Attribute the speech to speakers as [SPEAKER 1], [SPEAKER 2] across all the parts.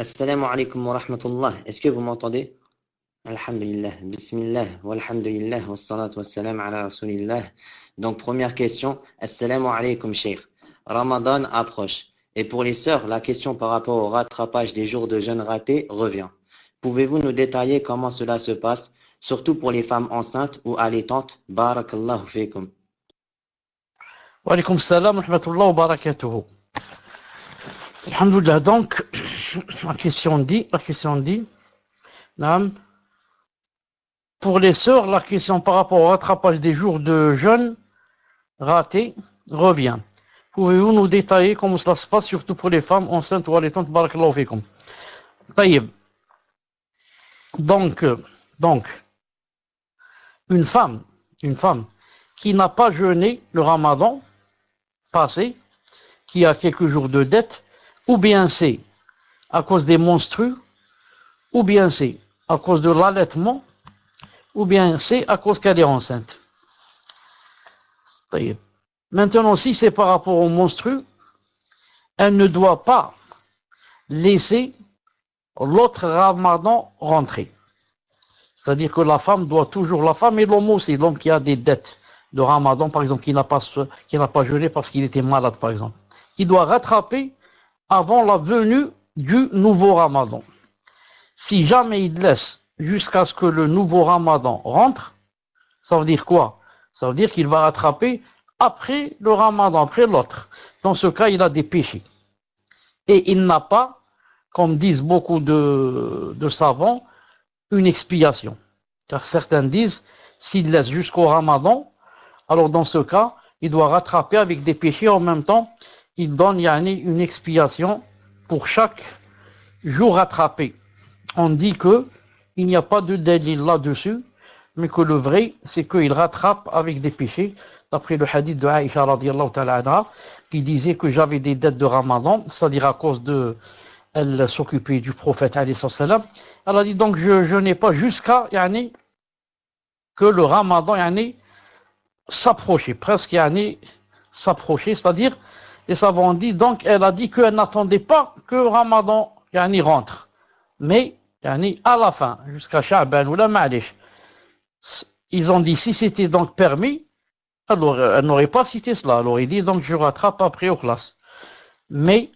[SPEAKER 1] Assalamu alaikum wa rahmatullah. Est-ce que vous m'entendez? Alhamdulillah. Bismillah. Walhamdulillah. Wassalatu wassalam ala rasulillah. Donc, première question. Assalamu alaikum, Cheikh. Ramadan approche. Et pour les sœurs, la question par rapport au rattrapage des jours de jeûne ratés revient. Pouvez-vous nous détailler comment cela se passe, surtout pour les femmes enceintes ou allaitantes? Barakallahu fikum.
[SPEAKER 2] Wa alaykoum salam wa rahmatullah wa barakatuhu. Alhamdulillah, donc, la question dit, naam, pour les sœurs, la question par rapport au rattrapage des jours de jeûne ratés revient. Pouvez-vous nous détailler comment cela se passe, surtout pour les femmes enceintes ou allaitantes? Barakallahu fikum. Taïb. Donc, une femme qui n'a pas jeûné le ramadan passé, qui a quelques jours de dette, ou bien c'est à cause des menstrues, ou bien c'est à cause de l'allaitement, ou bien c'est à cause qu'elle est enceinte. Maintenant, si c'est par rapport aux menstrues, elle ne doit pas laisser l'autre ramadan rentrer. C'est-à-dire que la femme et l'homme aussi, l'homme qui a des dettes de ramadan, par exemple, qui n'a pas jeûné parce qu'il était malade, par exemple, il doit rattraper avant la venue du nouveau ramadan. Si jamais il laisse jusqu'à ce que le nouveau ramadan rentre, ça veut dire quoi? Ça veut dire qu'il va rattraper après le ramadan, après l'autre. Dans ce cas, il a des péchés. Et il n'a pas, comme disent beaucoup de savants, une expiation. Car certains disent, s'il laisse jusqu'au ramadan, alors dans ce cas, il doit rattraper avec des péchés en même temps. Il donne une expiation pour chaque jour rattrapé. On dit que il n'y a pas de dalil là-dessus, mais que le vrai, c'est qu'il rattrape avec des péchés, d'après le hadith de Aïcha radiyallahu ta'ala anha, qui disait que j'avais des dettes de ramadan, c'est-à-dire à cause de, elle s'occupait du prophète alayhi salam. Elle a dit donc je n'ai pas jusqu'à que le ramadan s'approchait, presque s'approchait, c'est-à-dire les savants disent, donc elle a dit qu'elle n'attendait pas que Ramadan rentre. Mais à la fin, jusqu'à Sha'ban ou la Ma'alish, ils ont dit si c'était donc permis, alors elle n'aurait pas cité cela. Elle aurait dit donc je rattrape après aux classes. Mais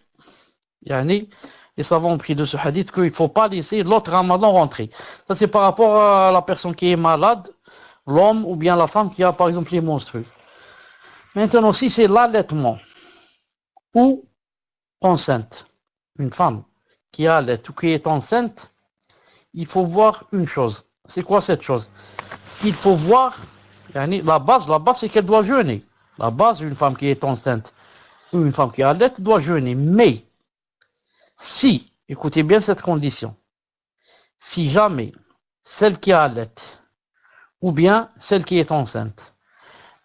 [SPEAKER 2] les savants ont pris de ce hadith qu'il ne faut pas laisser l'autre Ramadan rentrer. Ça c'est par rapport à la personne qui est malade, l'homme ou bien la femme qui a par exemple les menstrues. Maintenant si c'est l'allaitement, ou enceinte, une femme qui allait ou qui est enceinte, il faut voir une chose. C'est quoi cette chose? Il faut voir, la base c'est qu'elle doit jeûner. La base, une femme qui est enceinte ou une femme qui allait doit jeûner. Mais, si, écoutez bien cette condition, si jamais celle qui allait ou bien celle qui est enceinte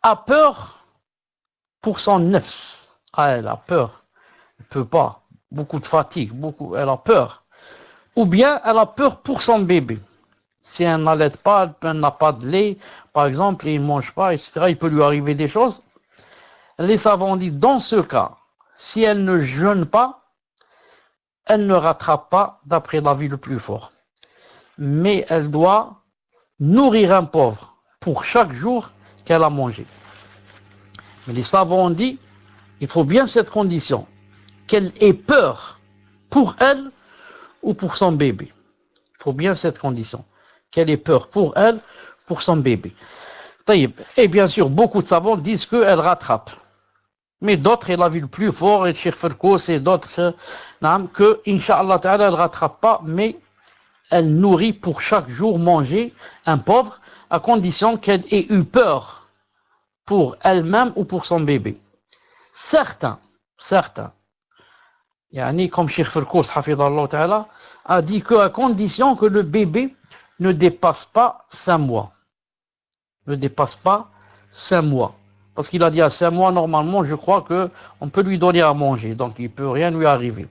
[SPEAKER 2] a peur pour son nefs, elle a peur, elle ne peut pas, beaucoup de fatigue, elle a peur. Ou bien elle a peur pour son bébé. Si elle n'allait pas, elle n'a pas de lait, par exemple, et il ne mange pas, etc., il peut lui arriver des choses. Les savants disent, dans ce cas, si elle ne jeûne pas, elle ne rattrape pas d'après l'avis le plus fort. Mais elle doit nourrir un pauvre pour chaque jour qu'elle a mangé. Mais les savants ont dit, il faut bien cette condition, qu'elle ait peur pour elle ou pour son bébé. Il faut bien cette condition, qu'elle ait peur pour elle, pour son bébé. Et bien sûr, beaucoup de savants disent qu'elle rattrape. Mais d'autres, et la vie le plus fort, et Cheikh Ferkous et d'autres, que, Inch'Allah Ta'ala, elle ne rattrape pas, mais elle nourrit pour chaque jour manger un pauvre, à condition qu'elle ait eu peur pour elle-même ou pour son bébé. Certains, comme Cheikh Ferkous, hafidallah ta'ala, a dit qu'à condition que le bébé ne dépasse pas 5 mois. Ne dépasse pas 5 mois. Parce qu'il a dit à 5 mois, normalement, je crois qu'on peut lui donner à manger, donc il ne peut rien lui arriver.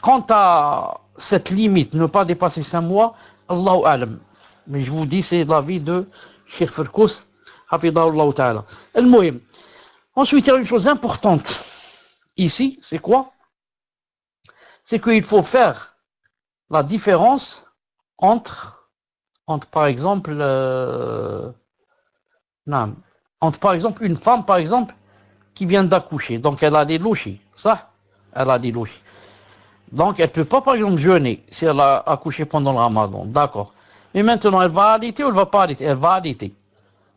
[SPEAKER 2] Quant à cette limite, ne pas dépasser 5 mois, Allahu A'lam. Mais je vous dis, c'est l'avis de Cheikh Ferkous, hafidallah ta'ala. Al-Muhim. Ensuite, il y a une chose importante ici, c'est quoi? C'est qu'il faut faire la différence entre par exemple, non, entre par exemple une femme, par exemple, qui vient d'accoucher, donc elle a des louchis, ça, elle a des louchis. Donc elle peut pas, par exemple, jeûner si elle a accouché pendant le ramadan, d'accord. Mais maintenant, elle va allaiter ou elle va pas allaiter? Elle va allaiter.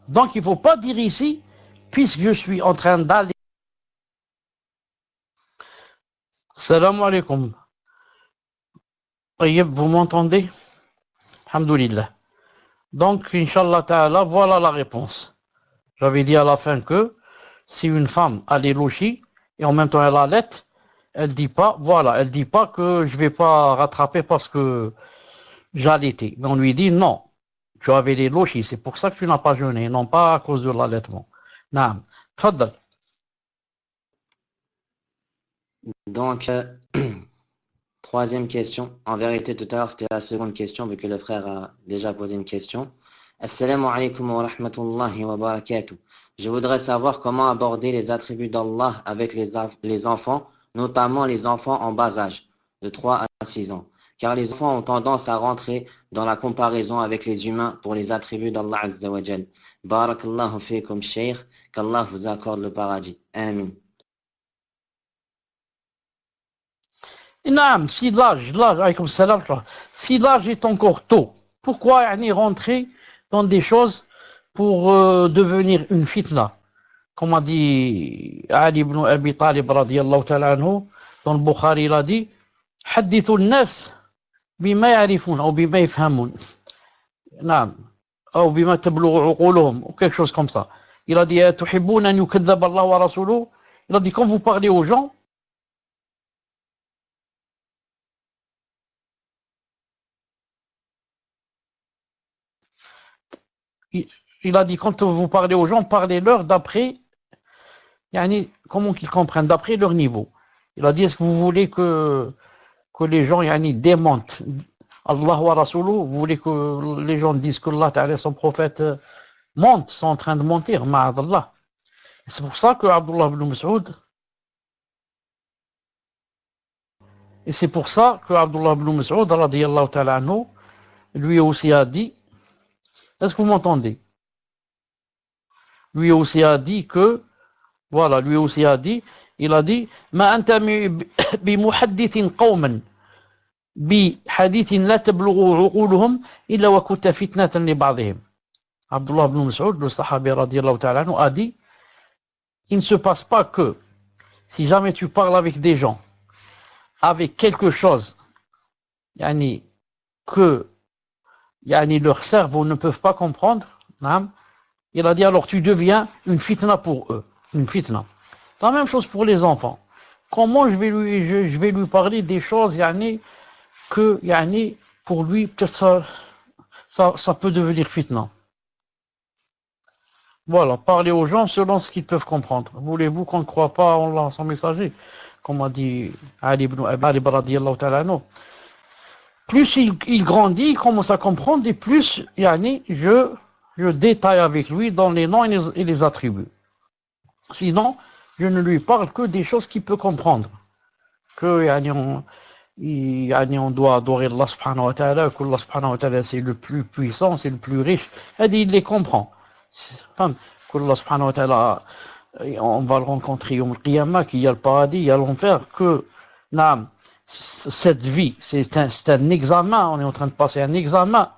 [SPEAKER 2] Donc il faut pas dire ici, puisque je suis en train d'allaiter. Salam alaikum. Vous m'entendez? Alhamdulillah. Donc, Inch'Allah Ta'ala, voilà la réponse. J'avais dit à la fin que si une femme a les louchis et en même temps elle allait, elle dit pas, voilà, elle dit pas que je vais pas rattraper parce que j'allaitais. Mais on lui dit non, tu avais les louchis, c'est pour ça que tu n'as pas jeûné, non pas à cause de l'allaitement. Naam. Tfaddal.
[SPEAKER 1] Donc, troisième question. En vérité, tout à l'heure, c'était la seconde question, vu que le frère a déjà posé une question. Assalamu alaikum wa rahmatullahi wa barakatuh. Je voudrais savoir comment aborder les attributs d'Allah avec les enfants, notamment les enfants en bas âge, de 3 à 6 ans. Car les enfants ont tendance à rentrer dans la comparaison avec les humains pour les attributs d'Allah Azza wa Jal. Barakallahu fikum, Cheikh, qu'Allah vous accorde le paradis. Amin.
[SPEAKER 2] Naam, si l'âge, alaykoum salam, si l'âge est encore tôt, pourquoi yani, rentrer dans des choses pour devenir une fitna? Comme a dit Ali ibn Abi Talib radiyallahu ta'ala anhu, dans le Bukhari, il a dit حدثوا الناس بما يعرفون أو بما يفهمون نعم أو بما تبلغ عقولهم ou quelque chose comme ça. Il a dit تحبون أن يكذب الله ورسوله. Il a dit quand vous parlez aux gens, il a dit quand vous parlez aux gens, parlez-leur d'après yani, comment qu'ils comprennent, d'après leur niveau. Il a dit est-ce que vous voulez que les gens yani, démentent Allah wa Rasoulou, vous voulez que les gens disent que Allah Ta'ala son prophète mentent, sont en train de mentir, ma'adallah. C'est pour ça que Abdullah ibn Mas'ud, et c'est pour ça que Abdullah ibn Mas'ud, radiyallahu ta'ala anhu, lui aussi a dit, est-ce que vous m'entendez? Lui aussi a dit que, voilà, lui aussi a dit, il a dit, ma anta bi muhaddithin qawman bi hadithin la tablughu uquluhum illa wa kunta fitnatan li ba'dihim. Abdullah ibn Mas'ud, le sahabi radiyallahu ta'ala anhu, a dit, il ne se passe pas que, si jamais tu parles avec des gens, avec quelque chose, yani, que yani, leur cerveau ne peuvent pas comprendre, hein, il a dit alors tu deviens une fitna pour eux, une fitna. C'est la même chose pour les enfants. Comment je vais lui parler des choses yani, que yani, pour lui peut-être ça peut devenir fitna. Voilà, parler aux gens selon ce qu'ils peuvent comprendre. Voulez-vous qu'on ne croit pas en Allah, son messager, comme a dit Ali ibn Abi Talib radiyallahu ta'ala anhu. Plus il grandit, il commence à comprendre, et plus yani, je détaille avec lui dans les noms et les attributs. Sinon, je ne lui parle que des choses qu'il peut comprendre. Que yani, on doit adorer Allah subhanahu wa ta'ala, que Allah subhanahu wa ta'ala c'est le plus puissant, c'est le plus riche. Il les comprend. Enfin, que Allah subhanahu wa ta'ala, on va le rencontrer au Qiyamah, qu'il y a le paradis, il y a l'enfer, que naam, cette vie, c'est un examen, on est en train de passer un examen.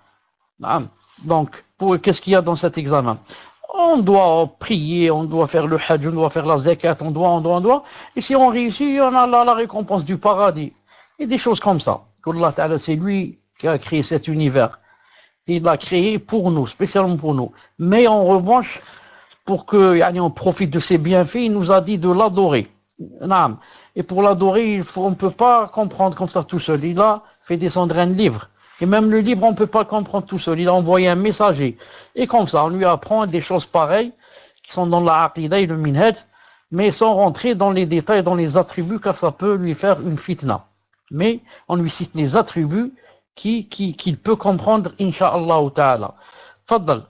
[SPEAKER 2] Naam. Donc, qu'est-ce qu'il y a dans cet examen? On doit prier, on doit faire le hajj, on doit faire la zakat, on doit. Et si on réussit, on a la récompense du paradis. Et des choses comme ça. Allah Ta'ala, c'est lui qui a créé cet univers. Il l'a créé pour nous, spécialement pour nous. Mais en revanche, pour que on profite de ses bienfaits, il nous a dit de l'adorer. Et pour l'adorer, on ne peut pas comprendre comme ça tout seul. Il a fait descendre un livre. Et même le livre, on ne peut pas le comprendre tout seul. Il a envoyé un messager. Et comme ça, on lui apprend des choses pareilles, qui sont dans la aqidah et le minhaj, mais sans rentrer dans les détails, dans les attributs, car ça peut lui faire une fitna. Mais on lui cite les attributs qu'il peut comprendre, insha'Allah ta'ala. Faddal.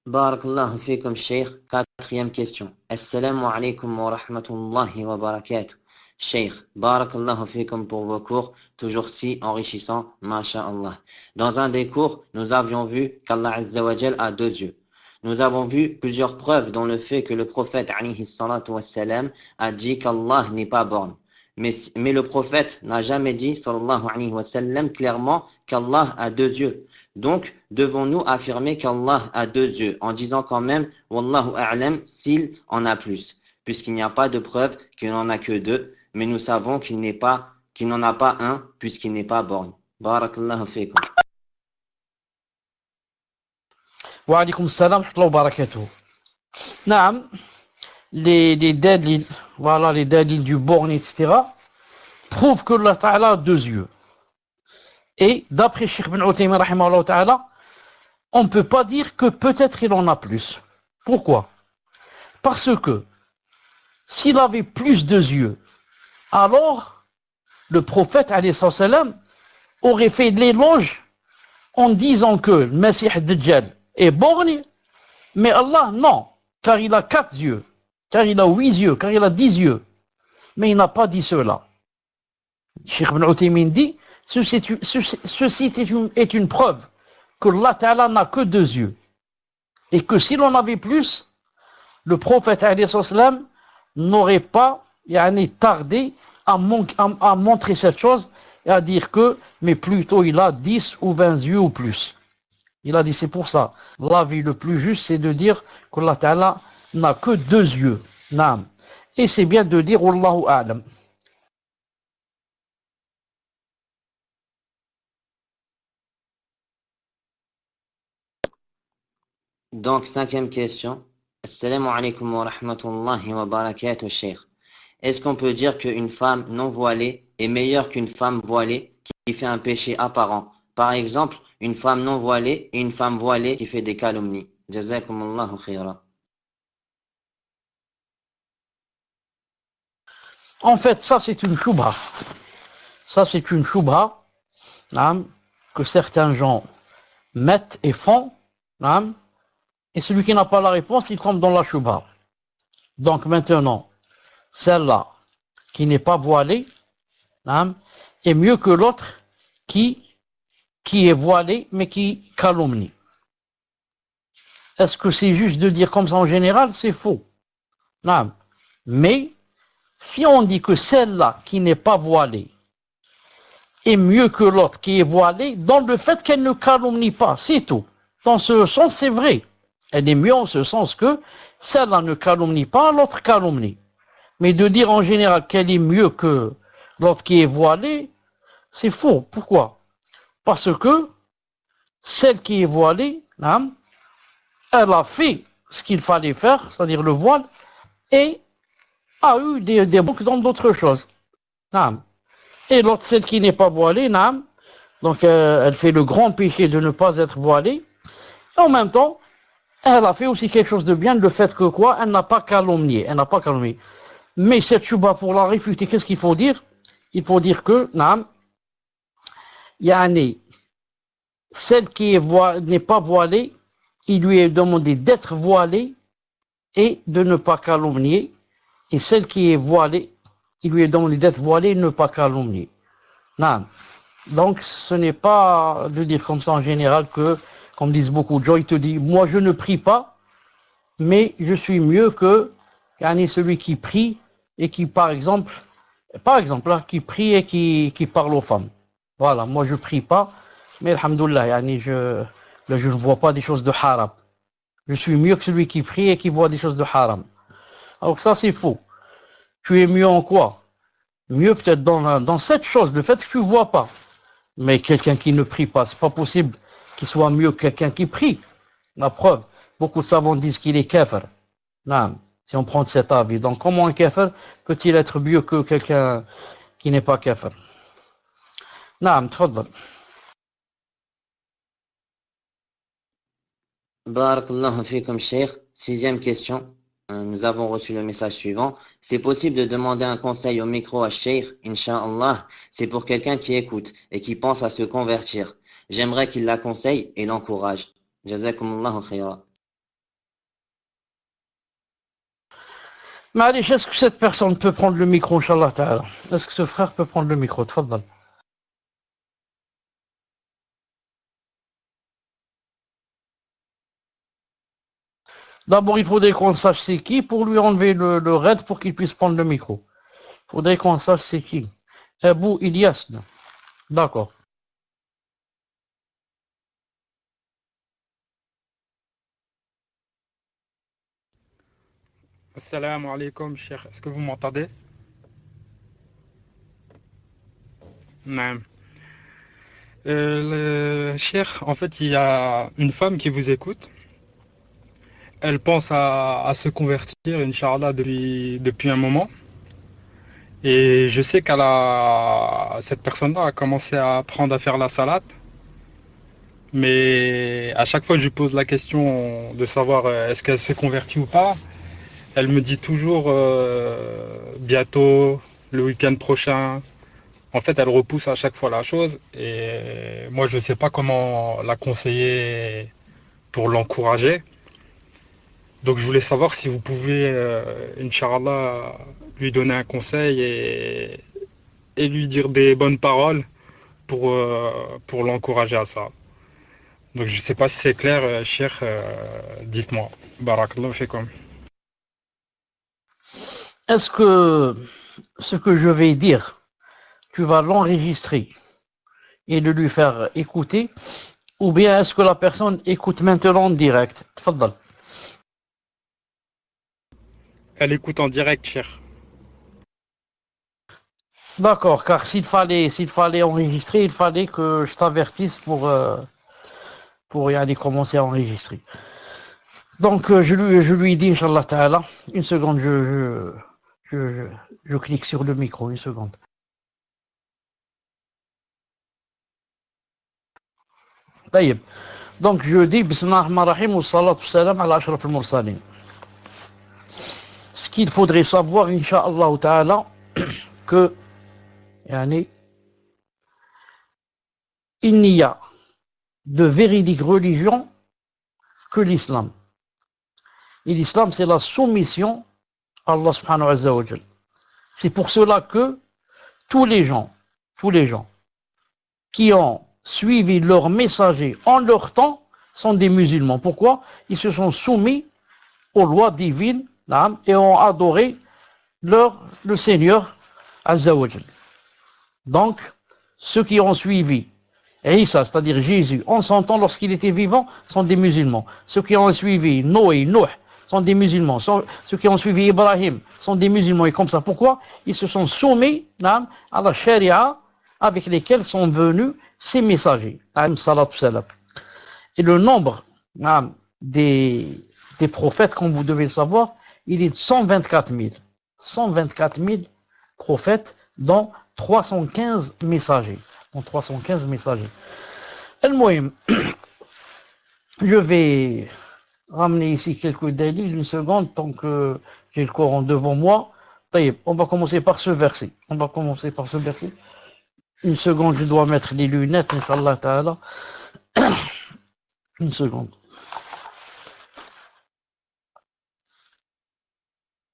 [SPEAKER 1] Barakallahu fikum, Cheikh. Quatrième question. Assalamu alaikum wa rahmatullahi wa barakatuh. Cheikh, barakallahu fikum pour vos cours, toujours si enrichissants, masha'Allah. Dans un des cours, nous avions vu qu'Allah Azza wa Jal a deux yeux. Nous avons vu plusieurs preuves dans le fait que le prophète alayhi salatu wassalam a dit qu'Allah n'est pas borgne. Mais le prophète n'a jamais dit sallallahu alayhi wa sallam clairement qu'Allah a deux yeux. Donc, devons-nous affirmer qu'Allah a deux yeux en disant quand même wallahu a'lam s'il en a plus, puisqu'il n'y a pas de preuve qu'il n'en a que deux, mais nous savons qu'il n'en a pas un puisqu'il n'est pas borgne. Barakallahu fikum.
[SPEAKER 2] Wa alaykoum salam wa barakatuh. Naam, les dalils, voilà, les dalils du borgne, etc., prouvent que Allah Ta'ala a deux yeux. Et d'après Cheikh Ibn Uthaymin, rahimahullah ta'ala, on ne peut pas dire que peut-être il en a plus. Pourquoi? Parce que s'il avait plus de yeux, alors le prophète alayhi salam aurait fait de l'éloge en disant que le Messie Dajjal est borgne, mais Allah non, car il a 4 yeux, car il a 8 yeux, car il a 10 yeux. Mais il n'a pas dit cela. Cheikh Ibn Uthaymin dit, ceci est une preuve que Allah Ta'ala n'a que 2 yeux. Et que s'il en avait plus, le prophète alayhi salam n'aurait pas tardé à montrer cette chose et à dire que, mais plutôt il a 10 ou 20 yeux ou plus. Il a dit, c'est pour ça. L'avis le plus juste, c'est de dire qu'Allah Ta'ala n'a que 2 yeux. Naam. Et c'est bien de dire Wallahu a'lam.
[SPEAKER 1] Donc, cinquième question. Assalamu alaikum wa rahmatullahi wa barakatuh, Cheikh. Est-ce qu'on peut dire qu'une femme non voilée est meilleure qu'une femme voilée qui fait un péché apparent? Par exemple, une femme non voilée et une femme voilée qui fait des calomnies. Jazakumullahu khayra.
[SPEAKER 2] En fait, ça c'est une choubha. Ça c'est une choubha que certains gens mettent et font. Et celui qui n'a pas la réponse, il tombe dans la choubha. Donc maintenant, celle-là qui n'est pas voilée est mieux que l'autre qui est voilée mais qui calomnie. Est-ce que c'est juste de dire comme ça en général? C'est faux. Mais si on dit que celle-là qui n'est pas voilée est mieux que l'autre qui est voilée, dans le fait qu'elle ne calomnie pas, c'est tout. Dans ce sens, c'est vrai. Elle est mieux en ce sens que celle-là ne calomnie pas, l'autre calomnie. Mais de dire en général qu'elle est mieux que l'autre qui est voilée, c'est faux. Pourquoi? Parce que celle qui est voilée, elle a fait ce qu'il fallait faire, c'est-à-dire le voile, et a eu des manques dans d'autres choses. Et l'autre, celle qui n'est pas voilée, donc elle fait le grand péché de ne pas être voilée, et en même temps, elle a fait aussi quelque chose de bien, le fait que quoi? Elle n'a pas calomnié. Mais cette chouba, pour la réfuter, qu'est-ce qu'il faut dire? Il faut dire que, celle qui n'est pas voilée, il lui est demandé d'être voilée et de ne pas calomnier. Et celle qui est voilée, il lui est demandé d'être voilée et de ne pas calomnier. Donc, ce n'est pas de dire comme ça en général que, comme disent beaucoup de gens, il te dit, moi je ne prie pas, mais je suis mieux que celui qui prie et qui, par exemple, qui prie et qui parle aux femmes. Voilà, moi je prie pas, mais alhamdoulilah, je ne vois pas des choses de haram. Je suis mieux que celui qui prie et qui voit des choses de haram. Alors ça c'est faux. Tu es mieux en quoi? Mieux peut-être dans cette chose, le fait que tu ne vois pas. Mais quelqu'un qui ne prie pas, c'est pas possible qu'il soit mieux que quelqu'un qui prie. La preuve, beaucoup de savants disent qu'il est kafir. Si on prend cet avis. Donc comment un kafir peut-il être mieux que quelqu'un qui n'est pas kafir? تفضل.
[SPEAKER 1] Barakallahu fikum, Cheikh. Sixième question. Nous avons reçu le message suivant. C'est possible de demander un conseil au micro à Cheikh, Inch'Allah. C'est pour quelqu'un qui écoute et qui pense à se convertir. J'aimerais qu'il la conseille et l'encourage. Jazakumullahu khayra.
[SPEAKER 2] Mais allez, est-ce que cette personne peut prendre le micro, Inch'Allah Ta'ala? Est-ce que ce frère peut prendre le micro? Tfaddal. D'abord, il faudrait qu'on sache c'est qui pour lui enlever le raid pour qu'il puisse prendre le micro. Il faudrait qu'on sache c'est qui. Abou Ilyas. D'accord.
[SPEAKER 3] Assalamu alaikum, cher. Est-ce que vous m'entendez? Non. Cher, en fait, il y a une femme qui vous écoute. Elle pense à se convertir, Inch'Allah, depuis un moment. Et je sais cette personne-là a commencé à apprendre à faire la salade. Mais à chaque fois, je lui pose la question de savoir est-ce qu'elle s'est convertie ou pas. Elle me dit toujours bientôt, le week-end prochain. En fait, elle repousse à chaque fois la chose et moi, je ne sais pas comment la conseiller pour l'encourager. Donc, je voulais savoir si vous pouvez, Inch'Allah, lui donner un conseil et lui dire des bonnes paroles pour l'encourager à ça. Donc, je ne sais pas si c'est clair, cher, dites-moi. Barakallahu fikum.
[SPEAKER 2] Est-ce que ce que je vais dire, tu vas l'enregistrer et le lui faire écouter, ou bien est-ce que la personne écoute maintenant en direct? Tfaddal.
[SPEAKER 3] Elle écoute en direct, cher.
[SPEAKER 2] D'accord, car s'il fallait enregistrer, il fallait que je t'avertisse pour y aller commencer à enregistrer. Donc je lui dis, Inch'Allah Ta'ala, une seconde, je clique sur le micro, une seconde. طيب. Donc je dis Bismillah ar-Rahman ar-Rahim wa salatu salam ala ashraf al-mursalin. Ce qu'il faudrait savoir, Inch'Allah Ta'ala, que yani, il n'y a de véridique religion que l'islam. Et l'islam, c'est la soumission à Allah subhanahu wa ta'ala. C'est pour cela que tous les gens qui ont suivi leurs messagers en leur temps sont des musulmans. Pourquoi? Ils se sont soumis aux lois divines et ont adoré le Seigneur Azza wa Jal. Donc, ceux qui ont suivi Isa, c'est-à-dire Jésus, en son temps lorsqu'il était vivant, sont des musulmans. Ceux qui ont suivi Noé, Nuh, sont des musulmans. Ceux qui ont suivi Ibrahim sont des musulmans. Et comme ça, pourquoi? Ils se sont soumis à la charia avec lesquels sont venus ces messagers. Et le nombre des prophètes, comme vous devez le savoir, il est de 124 000. 124 000 prophètes, dont 315 messagers. El-Moïm, je vais ramener ici quelques délits, une seconde, tant que j'ai le Coran devant moi. On va commencer par ce verset. Une seconde, je dois mettre les lunettes, Inch'Allah Ta'ala. Une seconde.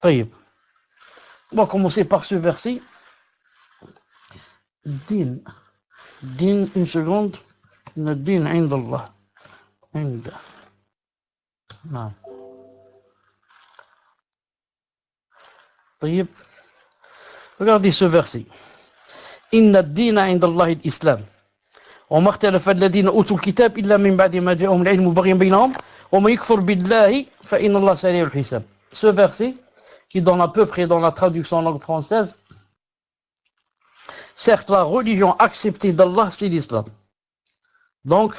[SPEAKER 2] On va commencer par ce verset. Din, une seconde. Le din عند الله. نعم. طيب. Regardez ce verset. إن الدين عند الله الإسلام وما اختلف الذين أوتوا الكتاب إلا من بعد ما جاءهم العلم بغيا بينهم وما يكفر بالله فإن الله سريع الحساب. Ce verset qui donne à peu près dans la traduction en langue française, certes la religion acceptée d'Allah c'est l'islam. Donc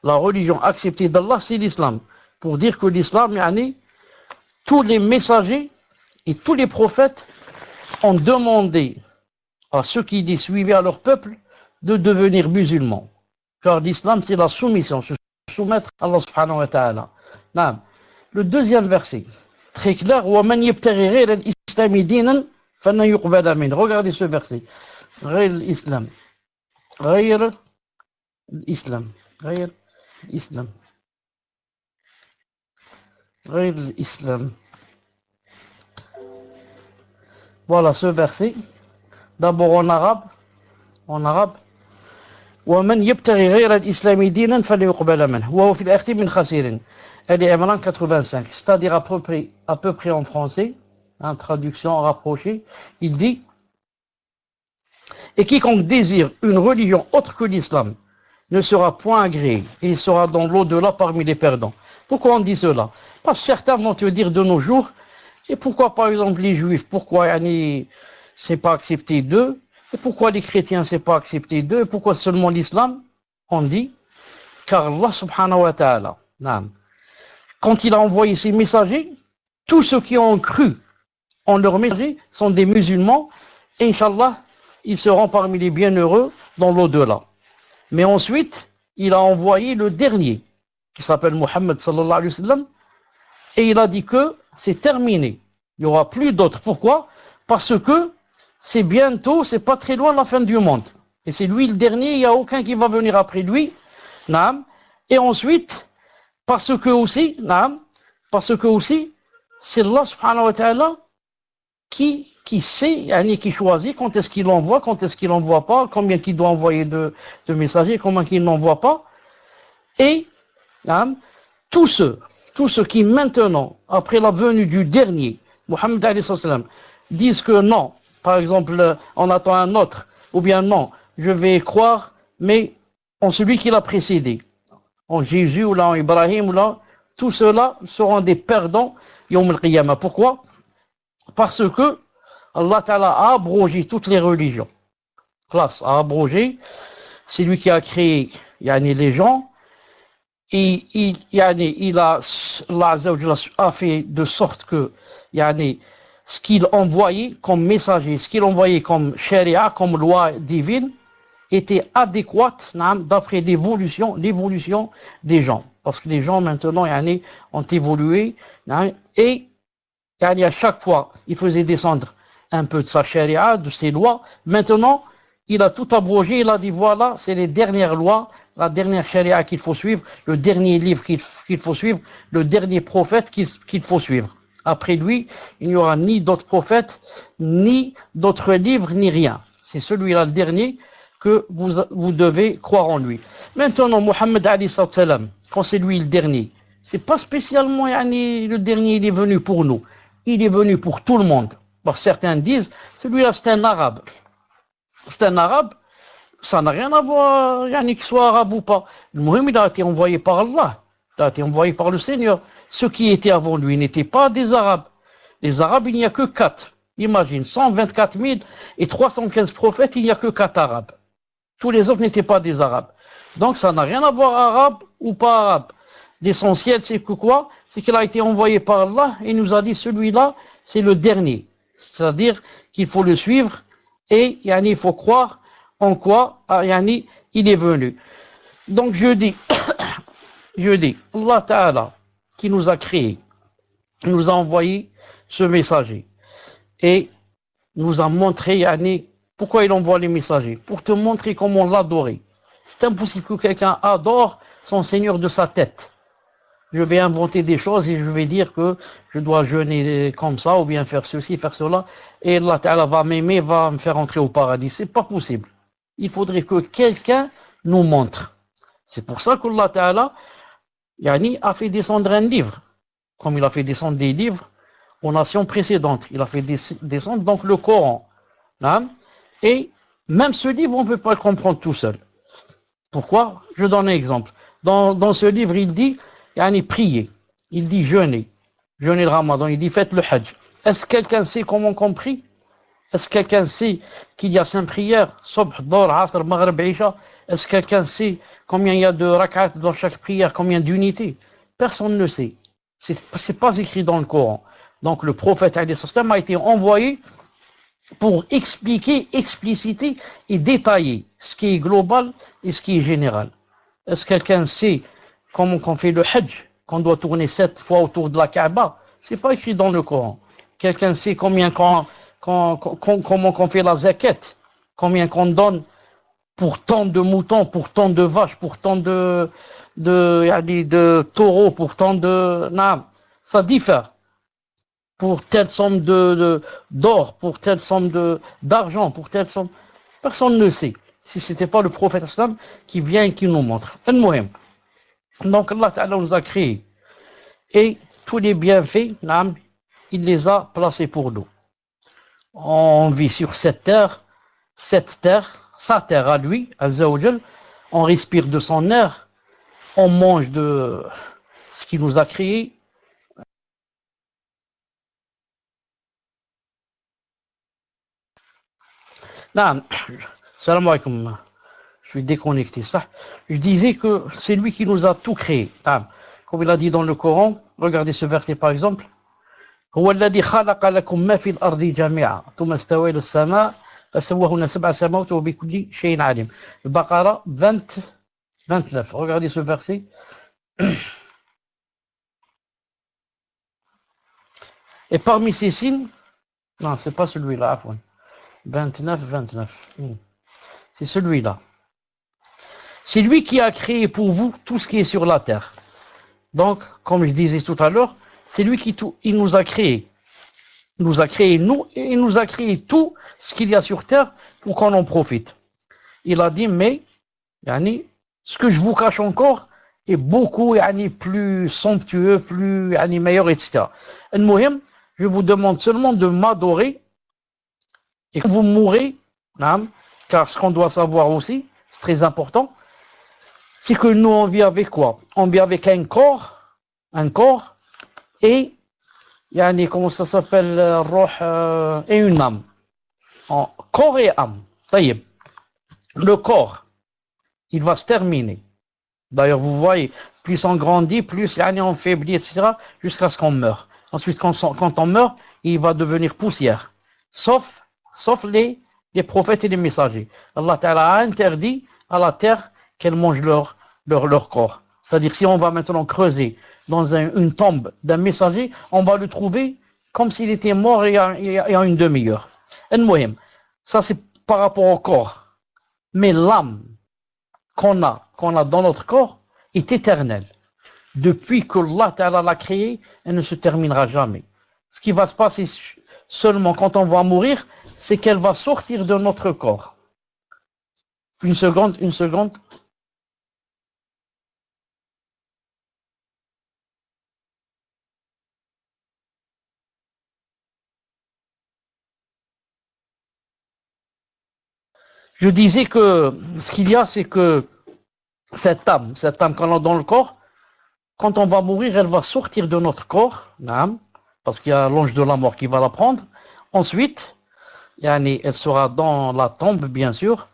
[SPEAKER 2] la religion acceptée d'Allah c'est l'islam. Pour dire que l'islam, tous les messagers et tous les prophètes ont demandé à ceux qui les suivaient à leur peuple de devenir musulmans. Car l'islam, c'est la soumission, se soumettre à Allah subhanahu wa ta'ala. Le deuxième verset, très clair, وَمَنْ يَبْتَغِي غَيْرَ الْإِسْلَامِ دِينًا فَلَنْ يُقْبَلَ مِنْهُ. Regardez ce verset. غير الإسلام. غير الإسلام. غير الإسلام. غير الإسلام. Voilà ce verset. D'abord en arabe. En arabe. ومن يبتغي غير الإسلام دينا فليقبل منه وهو في الآخرة من خاسرين. Elle est Imran 85, c'est-à-dire à peu près en français, en traduction rapprochée, il dit: et quiconque désire une religion autre que l'islam ne sera point agréé, et il sera dans l'au-delà parmi les perdants. Pourquoi on dit cela? Parce que certains vont te dire de nos jours, et pourquoi par exemple les juifs, pourquoi c'est pas accepté d'eux, et pourquoi les chrétiens c'est pas accepté d'eux, et pourquoi seulement l'islam? On dit, car Allah subhanahu wa ta'ala, quand il a envoyé ses messagers, tous ceux qui ont cru en leurs messagers sont des musulmans, et Inch'Allah, ils seront parmi les bienheureux dans l'au-delà. Mais ensuite, il a envoyé le dernier, qui s'appelle Muhammad sallallahu alayhi wa sallam, et il a dit que c'est terminé. Il n'y aura plus d'autres. Pourquoi? Parce que c'est bientôt, c'est pas très loin la fin du monde. Et c'est lui le dernier, il n'y a aucun qui va venir après lui. Et ensuite, parce que aussi, c'est Allah subhanahu wa ta'ala qui sait, qui choisit quand est-ce qu'il envoie, quand est-ce qu'il n'envoie pas, combien qu'il doit envoyer de messagers, combien qu'il n'envoie pas. Et tous ceux qui maintenant, après la venue du dernier, Muhammad alayhi salam, disent que non, par exemple, on attend un autre, ou bien non, je vais croire, mais en celui qui l'a précédé, en Jésus ou là, en Ibrahim ou là, tous ceux-là seront des perdants Yawm al-Qiyamah. Pourquoi? Parce que Allah Ta'ala a abrogé toutes les religions. Classe, a abrogé, c'est lui qui a créé les gens, et Allah a fait de sorte que ce qu'il envoyait comme messager, ce qu'il envoyait comme sharia, comme loi divine, était adéquate d'après l'évolution des gens. Parce que les gens maintenant ont évolué, et à chaque fois, il faisait descendre un peu de sa sharia, de ses lois. Maintenant, il a tout abrogé, il a dit voilà, c'est les dernières lois, la dernière sharia qu'il faut suivre, le dernier livre qu'il faut suivre, le dernier prophète qu'il faut suivre. Après lui, il n'y aura ni d'autres prophètes, ni d'autres livres, ni rien. C'est celui-là le dernier que vous devez croire en lui. Maintenant, Muhammad alayhi salam, quand c'est lui le dernier, c'est pas spécialement le dernier, il est venu pour nous. Il est venu pour tout le monde. Parce que certains disent, celui-là c'est un arabe. C'est un arabe, ça n'a rien à voir, qu'il soit arabe ou pas. Le Muhammad a été envoyé par Allah, il a été envoyé par le Seigneur. Ceux qui étaient avant lui n'étaient pas des arabes. Les arabes, il n'y a que 4. Imagine, 124 000 et 315 prophètes, il n'y a que 4 arabes. Tous les autres n'étaient pas des arabes. Donc ça n'a rien à voir arabe ou pas arabe. L'essentiel, c'est que quoi? C'est qu'il a été envoyé par Allah et il nous a dit celui-là, c'est le dernier. C'est-à-dire qu'il faut le suivre et il faut croire en quoi il est venu. Donc je dis, Allah Ta'ala qui nous a créés, nous a envoyé ce messager et nous a montré pourquoi il envoie les messagers, pour te montrer comment l'adorer. C'est impossible que quelqu'un adore son Seigneur de sa tête. Je vais inventer des choses et je vais dire que je dois jeûner comme ça, ou bien faire ceci, faire cela, et Allah Ta'ala va m'aimer, va me faire entrer au paradis. C'est pas possible. Il faudrait que quelqu'un nous montre. C'est pour ça qu'Allah Ta'ala a fait descendre un livre, comme il a fait descendre des livres aux nations précédentes. Il a fait descendre donc le Coran. Et même ce livre, on ne peut pas le comprendre tout seul. Pourquoi? Je donne un exemple. Dans ce livre, il dit prier, il dit jeûner le ramadan, il dit faites le hajj. Est-ce que quelqu'un sait comment on prie? Est-ce que quelqu'un sait qu'il y a 5 prières, Subh, Dhuhr, Asr, Maghrib, Isha? Est-ce que quelqu'un sait combien il y a de rak'at dans chaque prière, combien d'unités? Personne ne sait. C'est pas écrit dans le Coran. Donc le prophète a été envoyé pour expliquer, expliciter et détailler ce qui est global et ce qui est général. Est-ce que quelqu'un sait comment on fait le hajj, qu'on doit tourner 7 fois autour de la Kaaba? C'est pas écrit dans le Coran. Quelqu'un sait comment on fait la zakat, combien qu'on donne pour tant de moutons, pour tant de vaches, pour tant de taureaux, pour tant de... Non, ça diffère. pour telle somme d'or, pour telle somme d'argent, pour telle somme. Personne ne sait. Si ce n'était pas le prophète islam qui vient et qui nous montre. Donc Allah Ta'ala nous a créés. Et tous les bienfaits, il les a placés pour nous. On vit sur cette terre, sa terre à lui, Azza wa Jal. On respire de son air, on mange de ce qu'il nous a créé. Salam alaikum. Je suis déconnecté. Ça. Je disais que c'est lui qui nous a tout créé. Comme il a dit dans le Coran, regardez ce verset par exemple. هو الذي خلق لكم ما في الأرض جميعا ثم استوى إلى السماء فسواهن سبع سماوات وبكل شيء عليم. Baqara 29. Regardez ce verset. Et parmi ces signes, non, c'est pas celui-là, Afwan. 29. C'est celui-là. C'est lui qui a créé pour vous tout ce qui est sur la terre. Donc, comme je disais tout à l'heure, c'est lui qui il nous a créé. Il nous a créé nous et il nous a créé tout ce qu'il y a sur terre pour qu'on en profite. Il a dit, mais, ce que je vous cache encore est beaucoup plus somptueux, plus meilleur, etc. Je vous demande seulement de m'adorer et quand vous mourrez, car ce qu'on doit savoir aussi, c'est très important, c'est que nous on vit avec quoi? On vit avec un corps et comment ça s'appelle, et une âme. Corps et âme. Taïeb. Le corps, il va se terminer. D'ailleurs, vous voyez, plus on grandit, plus on faiblit, etc., jusqu'à ce qu'on meure. Ensuite, quand on meurt, il va devenir poussière. Sauf les prophètes et les messagers. Allah Ta'ala a interdit à la terre qu'elle mange leur corps. C'est-à-dire, si on va maintenant creuser dans une tombe d'un messager, on va le trouver comme s'il était mort il y a une demi-heure. Ça, c'est par rapport au corps. Mais l'âme qu'on a dans notre corps est éternelle. Depuis que Allah Ta'ala l'a créée, elle ne se terminera jamais. Ce qui va se passer seulement quand on va mourir, c'est qu'elle va sortir de notre corps. Une seconde. Je disais que ce qu'il y a, c'est que cette âme qu'on a dans le corps, quand on va mourir, elle va sortir de notre corps, parce qu'il y a l'ange de la mort qui va la prendre. Ensuite, elle sera dans la tombe, bien sûr,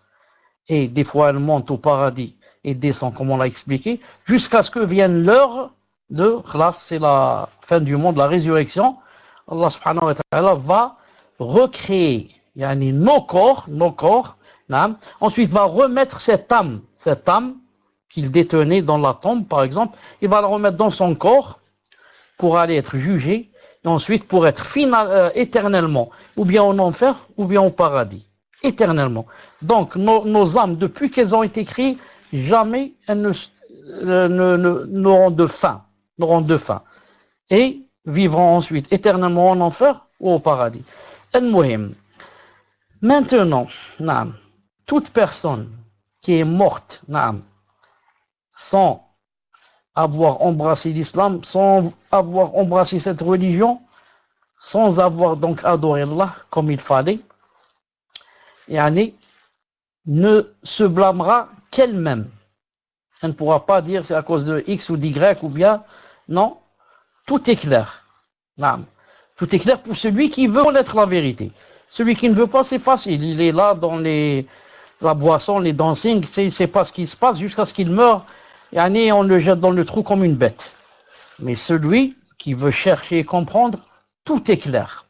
[SPEAKER 2] et des fois elle monte au paradis et descend, comme on l'a expliqué, jusqu'à ce que vienne l'heure de khlas, c'est la fin du monde, la résurrection. Allah subhanahu wa ta'ala va recréer nos corps, ensuite va remettre cette âme qu'il détenait dans la tombe, par exemple, il va la remettre dans son corps pour aller être jugé, et ensuite pour être éternellement, ou bien en enfer, ou bien au paradis, éternellement. Donc nos âmes, depuis qu'elles ont été créées, jamais elles n'auront de fin, et vivront ensuite éternellement en enfer ou au paradis. Maintenant, toute personne qui est morte, sans avoir embrassé l'islam, sans avoir embrassé cette religion, sans avoir donc adoré Allah comme il fallait, ne se blâmera qu'elle-même. Elle ne pourra pas dire c'est à cause de X ou d'Y ou bien, non, tout est clair. Tout est clair pour celui qui veut connaître la vérité. Celui qui ne veut pas, c'est facile. Il est là dans la boisson, les dancing, il ne sait pas ce qui se passe jusqu'à ce qu'il meure. Et on le jette dans le trou comme une bête. Mais celui qui veut chercher et comprendre, tout est clair.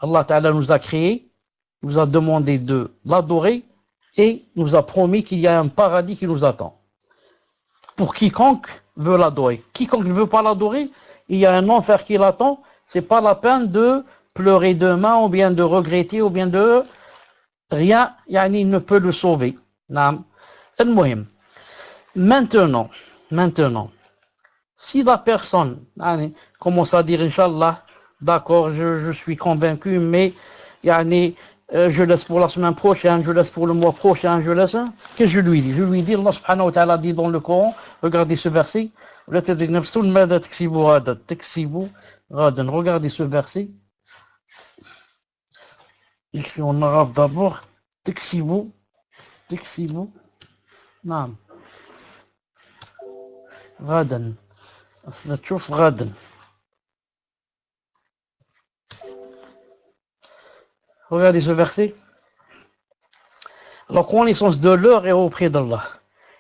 [SPEAKER 2] Allah Ta'ala nous a créés, nous a demandé de l'adorer et nous a promis qu'il y a un paradis qui nous attend. Pour quiconque veut l'adorer. Quiconque ne veut pas l'adorer, il y a un enfer qui l'attend. C'est pas la peine de pleurer demain ou bien de regretter ou bien de rien, il ne peut le sauver. Maintenant, si la personne commence à dire, Inch'Allah, d'accord, je suis convaincu, mais yani, je laisse pour la semaine prochaine, je laisse pour le mois prochain, je laisse. Qu'est-ce que je lui dis? Je lui dis, Allah subhanahu wa ta'ala dit dans le Coran, regardez ce verset, regardez ce verset, écrit en arabe d'abord, تكسبوا نعم غدا أصلا تشوف غدا. Regardez ce verset. La connaissance de l'heure est auprès d'Allah.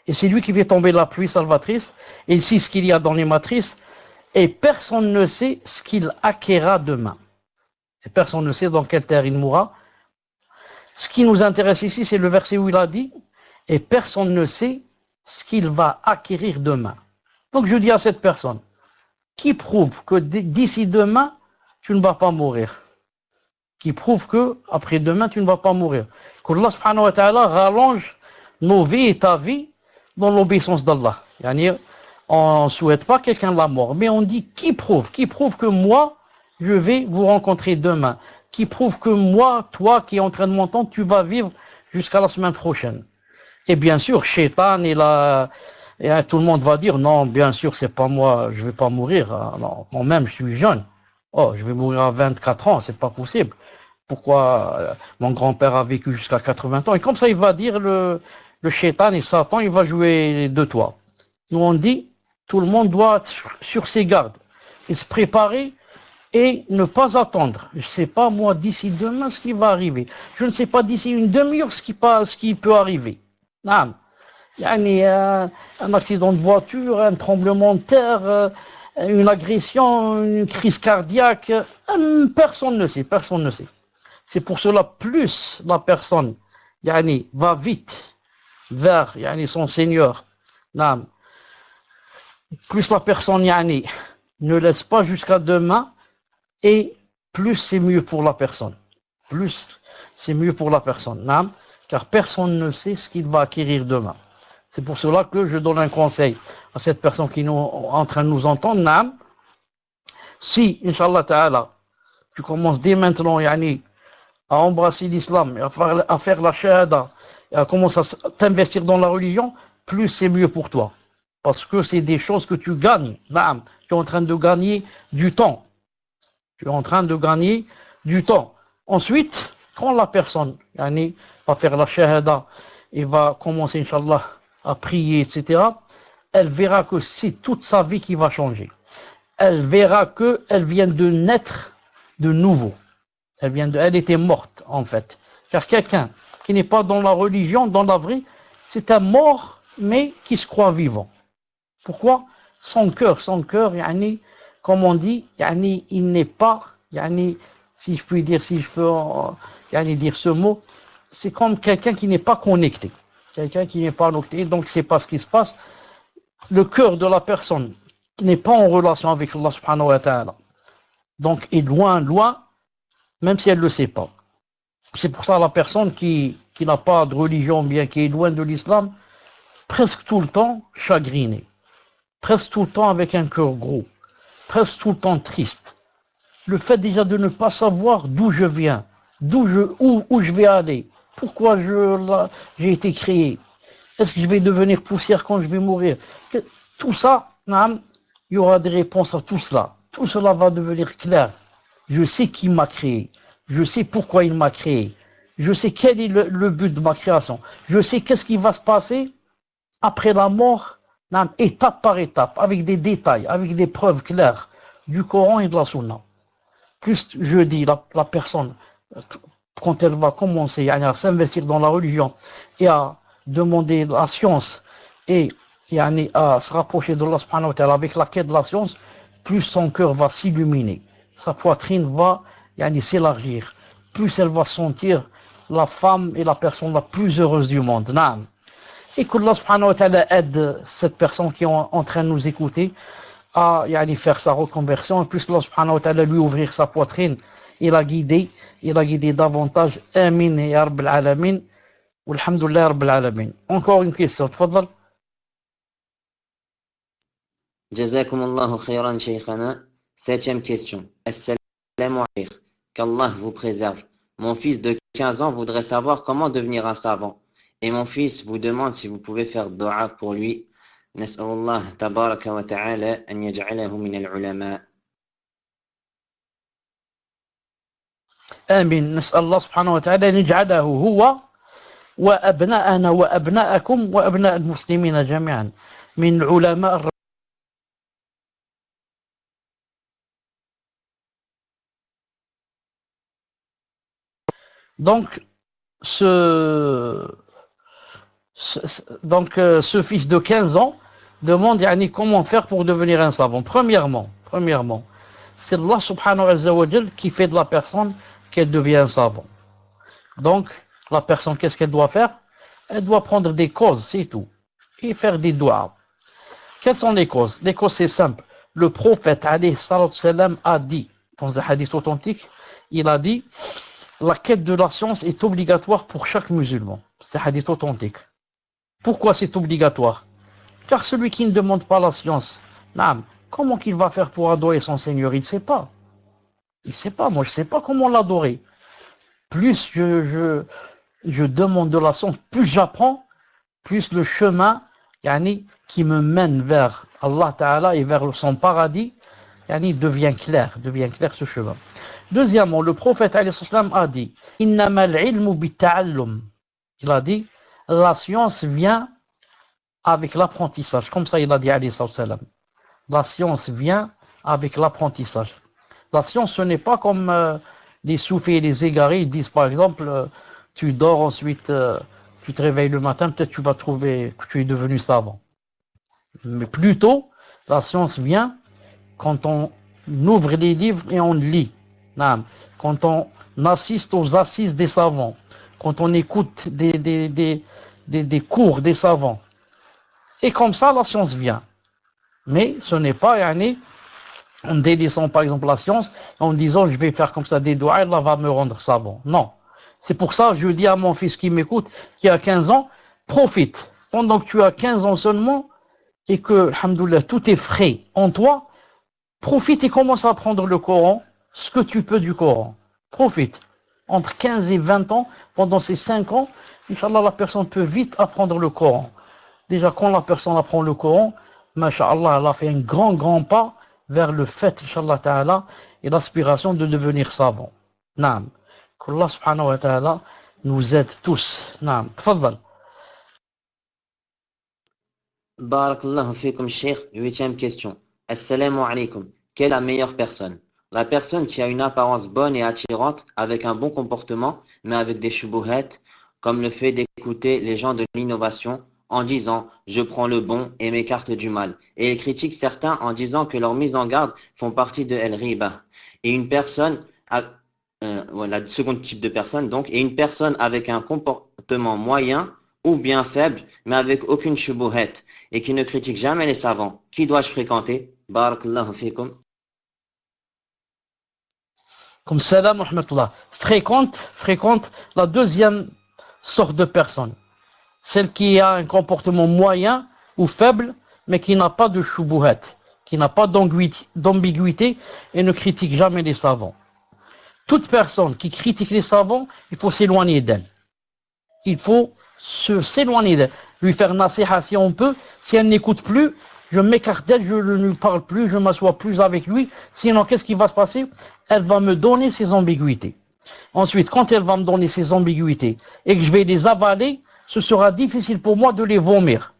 [SPEAKER 2] Et c'est lui qui fait tomber la pluie salvatrice. Et il sait ce qu'il y a dans les matrices. Et personne ne sait ce qu'il acquérera demain. Et personne ne sait dans quelle terre il mourra. Ce qui nous intéresse ici, c'est le verset où il a dit « Et personne ne sait ce qu'il va acquérir demain. » Donc je dis à cette personne, qui prouve que d'ici demain, tu ne vas pas mourir? Qui prouve que après demain, tu ne vas pas mourir? Qu'Allah subhanahu wa ta'ala rallonge nos vies et ta vie dans l'obéissance d'Allah. On ne souhaite pas quelqu'un la mort, mais on dit qui prouve que moi, je vais vous rencontrer demain? Qui prouve que moi, toi qui es en train de m'entendre, tu vas vivre jusqu'à la semaine prochaine? Et bien sûr, Shaitan et tout le monde va dire non, bien sûr, c'est pas moi, je vais pas mourir. Non, quand même, je suis jeune. Oh, je vais mourir à 24 ans, c'est pas possible. Pourquoi mon grand-père a vécu jusqu'à 80 ans? Et comme ça, il va dire le Shaitan et Satan, il va jouer de toi. Nous, on dit, tout le monde doit être sur ses gardes et se préparer et ne pas attendre. Je ne sais pas, moi, d'ici demain, ce qui va arriver. Je ne sais pas d'ici une demi-heure ce qui peut arriver. Non. Un accident de voiture, un tremblement de terre, une agression, une crise cardiaque. Personne ne sait. C'est pour cela, plus la personne va vite vers son Seigneur, non. Plus la personne ne laisse pas jusqu'à demain, et plus c'est mieux pour la personne. Non, car personne ne sait ce qu'il va acquérir demain. C'est pour cela que je donne un conseil à cette personne qui est en train de nous entendre. Non, si, Inch'Allah Ta'ala, tu commences dès maintenant à embrasser l'islam, et à faire la shahada, et à commencer à t'investir dans la religion, plus c'est mieux pour toi. Parce que c'est des choses que tu gagnes. Non, tu es en train de gagner du temps. Ensuite, quand la personne va faire la shahada et va commencer, Inch'Allah, à prier, etc., elle verra que c'est toute sa vie qui va changer. Elle verra qu'elle vient de naître de nouveau. Elle était morte, en fait. Car quelqu'un qui n'est pas dans la religion, dans la vraie, c'est un mort, mais qui se croit vivant. Pourquoi? Son cœur, comme on dit, il n'est pas, si je peux dire ce mot, c'est comme quelqu'un qui n'est pas connecté. Donc c'est pas ce qui se passe. Le cœur de la personne qui n'est pas en relation avec Allah subhanahu wa ta'ala, donc est loin, même si elle ne le sait pas. C'est pour ça la personne qui n'a pas de religion, bien qui est loin de l'islam, presque tout le temps chagrinée, presque tout le temps avec un cœur gros, presque tout le temps triste. Le fait déjà de ne pas savoir d'où je viens, où je vais aller, pourquoi j'ai été créé, est-ce que je vais devenir poussière quand je vais mourir, tout ça, il y aura des réponses à tout cela. Tout cela va devenir clair. Je sais qui m'a créé, je sais pourquoi il m'a créé, je sais quel est le but de ma création, je sais qu'est-ce qui va se passer après la mort, étape par étape, avec des détails, avec des preuves claires du Coran et de la Sunna. Plus je dis, la personne, quand elle va commencer à s'investir dans la religion et à demander la science et à se rapprocher de Allah subhanahu wa ta'ala avec la quête de la science, plus son cœur va s'illuminer, sa poitrine va s'élargir, plus elle va sentir la femme et la personne la plus heureuse du monde. Naam. Et que Allah subhanahu wa ta'ala aide cette personne qui est en train de nous écouter à faire sa reconversion, et plus Allah subhanahu wa ta'ala lui ouvrir sa poitrine et la guider davantage. Amin ya Rabbil Alamin. Walhamdulillah Rabbil Alamin. Encore une question, tfadal.
[SPEAKER 1] Jazakumullahu khayran, Shaykhana. Septième question. alaykum. Qu'Allah vous préserve. Mon fils de 15 ans voudrait savoir comment devenir un savant. Et mon fils vous demande si vous pouvez faire dua pour lui. Nas'alullah tabaraka wa ta'ala an yaj'alahu min al-ulama.
[SPEAKER 2] آمين. نسأل الله سبحانه وتعالى أن يجعله هو وأبناءنا وأبناءكم وأبناء المسلمين جميعا من علماء. Donc, ce fils de 15 ans demande yani, comment faire pour devenir un savant. Premièrement, c'est Allah subhanahu wa ta'ala qui fait de la personne qu'elle devient un savant. Donc, la personne, qu'est-ce qu'elle doit faire? Elle doit prendre des causes, c'est tout. Et faire des doigts. Quelles sont les causes? Les causes, c'est simple. Le prophète, alayhi salatu salam, a dit, dans un hadith authentique, il a dit, la quête de la science est obligatoire pour chaque musulman. C'est un hadith authentique. Pourquoi c'est obligatoire? Car celui qui ne demande pas la science, comment qu'il va faire pour adorer son Seigneur? Il ne sait pas. Il ne sait pas. Moi, je ne sais pas comment l'adorer. Plus je demande de la science, plus j'apprends, plus le chemin qui me mène vers Allah Ta'ala et vers son paradis devient clair ce chemin. Deuxièmement, le prophète a dit Innamal ilmu bitta'allum. Il a dit la science vient avec l'apprentissage. Comme ça, il a dit alayhi salam. La science vient avec l'apprentissage. La science, ce n'est pas comme les soufis et les égarés. Ils disent par exemple, tu dors ensuite, tu te réveilles le matin, peut-être tu vas trouver que tu es devenu savant. Mais plutôt, la science vient quand on ouvre les livres et on lit. Quand on assiste aux assises des savants, quand on écoute des cours des savants. Et comme ça, la science vient. Mais ce n'est pas en délaissant par exemple la science, en disant je vais faire comme ça des doigts, Allah va me rendre savant. Non. C'est pour ça que je dis à mon fils qui m'écoute, qui a 15 ans, profite. Pendant que tu as 15 ans seulement, et que, alhamdoulilah, tout est frais en toi, profite et commence à apprendre le Coran, ce que tu peux du Coran. Profite. Entre 15 et 20 ans, pendant ces 5 ans, Inch'Allah, la personne peut vite apprendre le Coran. Déjà, quand la personne apprend le Coran, Masha'Allah, elle a fait un grand pas vers le fait, Inch'Allah Ta'ala, et l'aspiration de devenir savant. Naam. Qu'Allah subhanahu wa ta'ala nous aide tous. Naam. Tfaddal.
[SPEAKER 1] Barakallahu fikum, Cheikh. 8e question. Assalamu alaikum. Quelle est la meilleure personne? La personne qui a une apparence bonne et attirante, avec un bon comportement, mais avec des shubuhat, comme le fait d'écouter les gens de l'innovation, en disant « je prends le bon et m'écarte du mal ». Et il critique certains en disant que leurs mises en garde font partie de El-Riba. Et une personne, voilà, le second type de personne donc, et une personne avec un comportement moyen ou bien faible, mais avec aucune shubuhat, et qui ne critique jamais les savants. Qui dois-je fréquenter? Barakallahu fikum.
[SPEAKER 2] Comme salam wa rahmatullah. Fréquente la deuxième sorte de personne. Celle qui a un comportement moyen ou faible, mais qui n'a pas de shubuhat, qui n'a pas d'ambiguïté et ne critique jamais les savants. Toute personne qui critique les savants, il faut s'éloigner d'elle. Il faut s'éloigner d'elle. Lui faire nasiha si on peut. Si elle n'écoute plus, je m'écarte d'elle, je ne lui parle plus, je ne m'assois plus avec lui. Sinon, qu'est-ce qui va se passer? Elle va me donner ses ambiguïtés. Ensuite, quand elle va me donner ses ambiguïtés et que je vais les avaler, ce sera difficile pour moi de les vomir.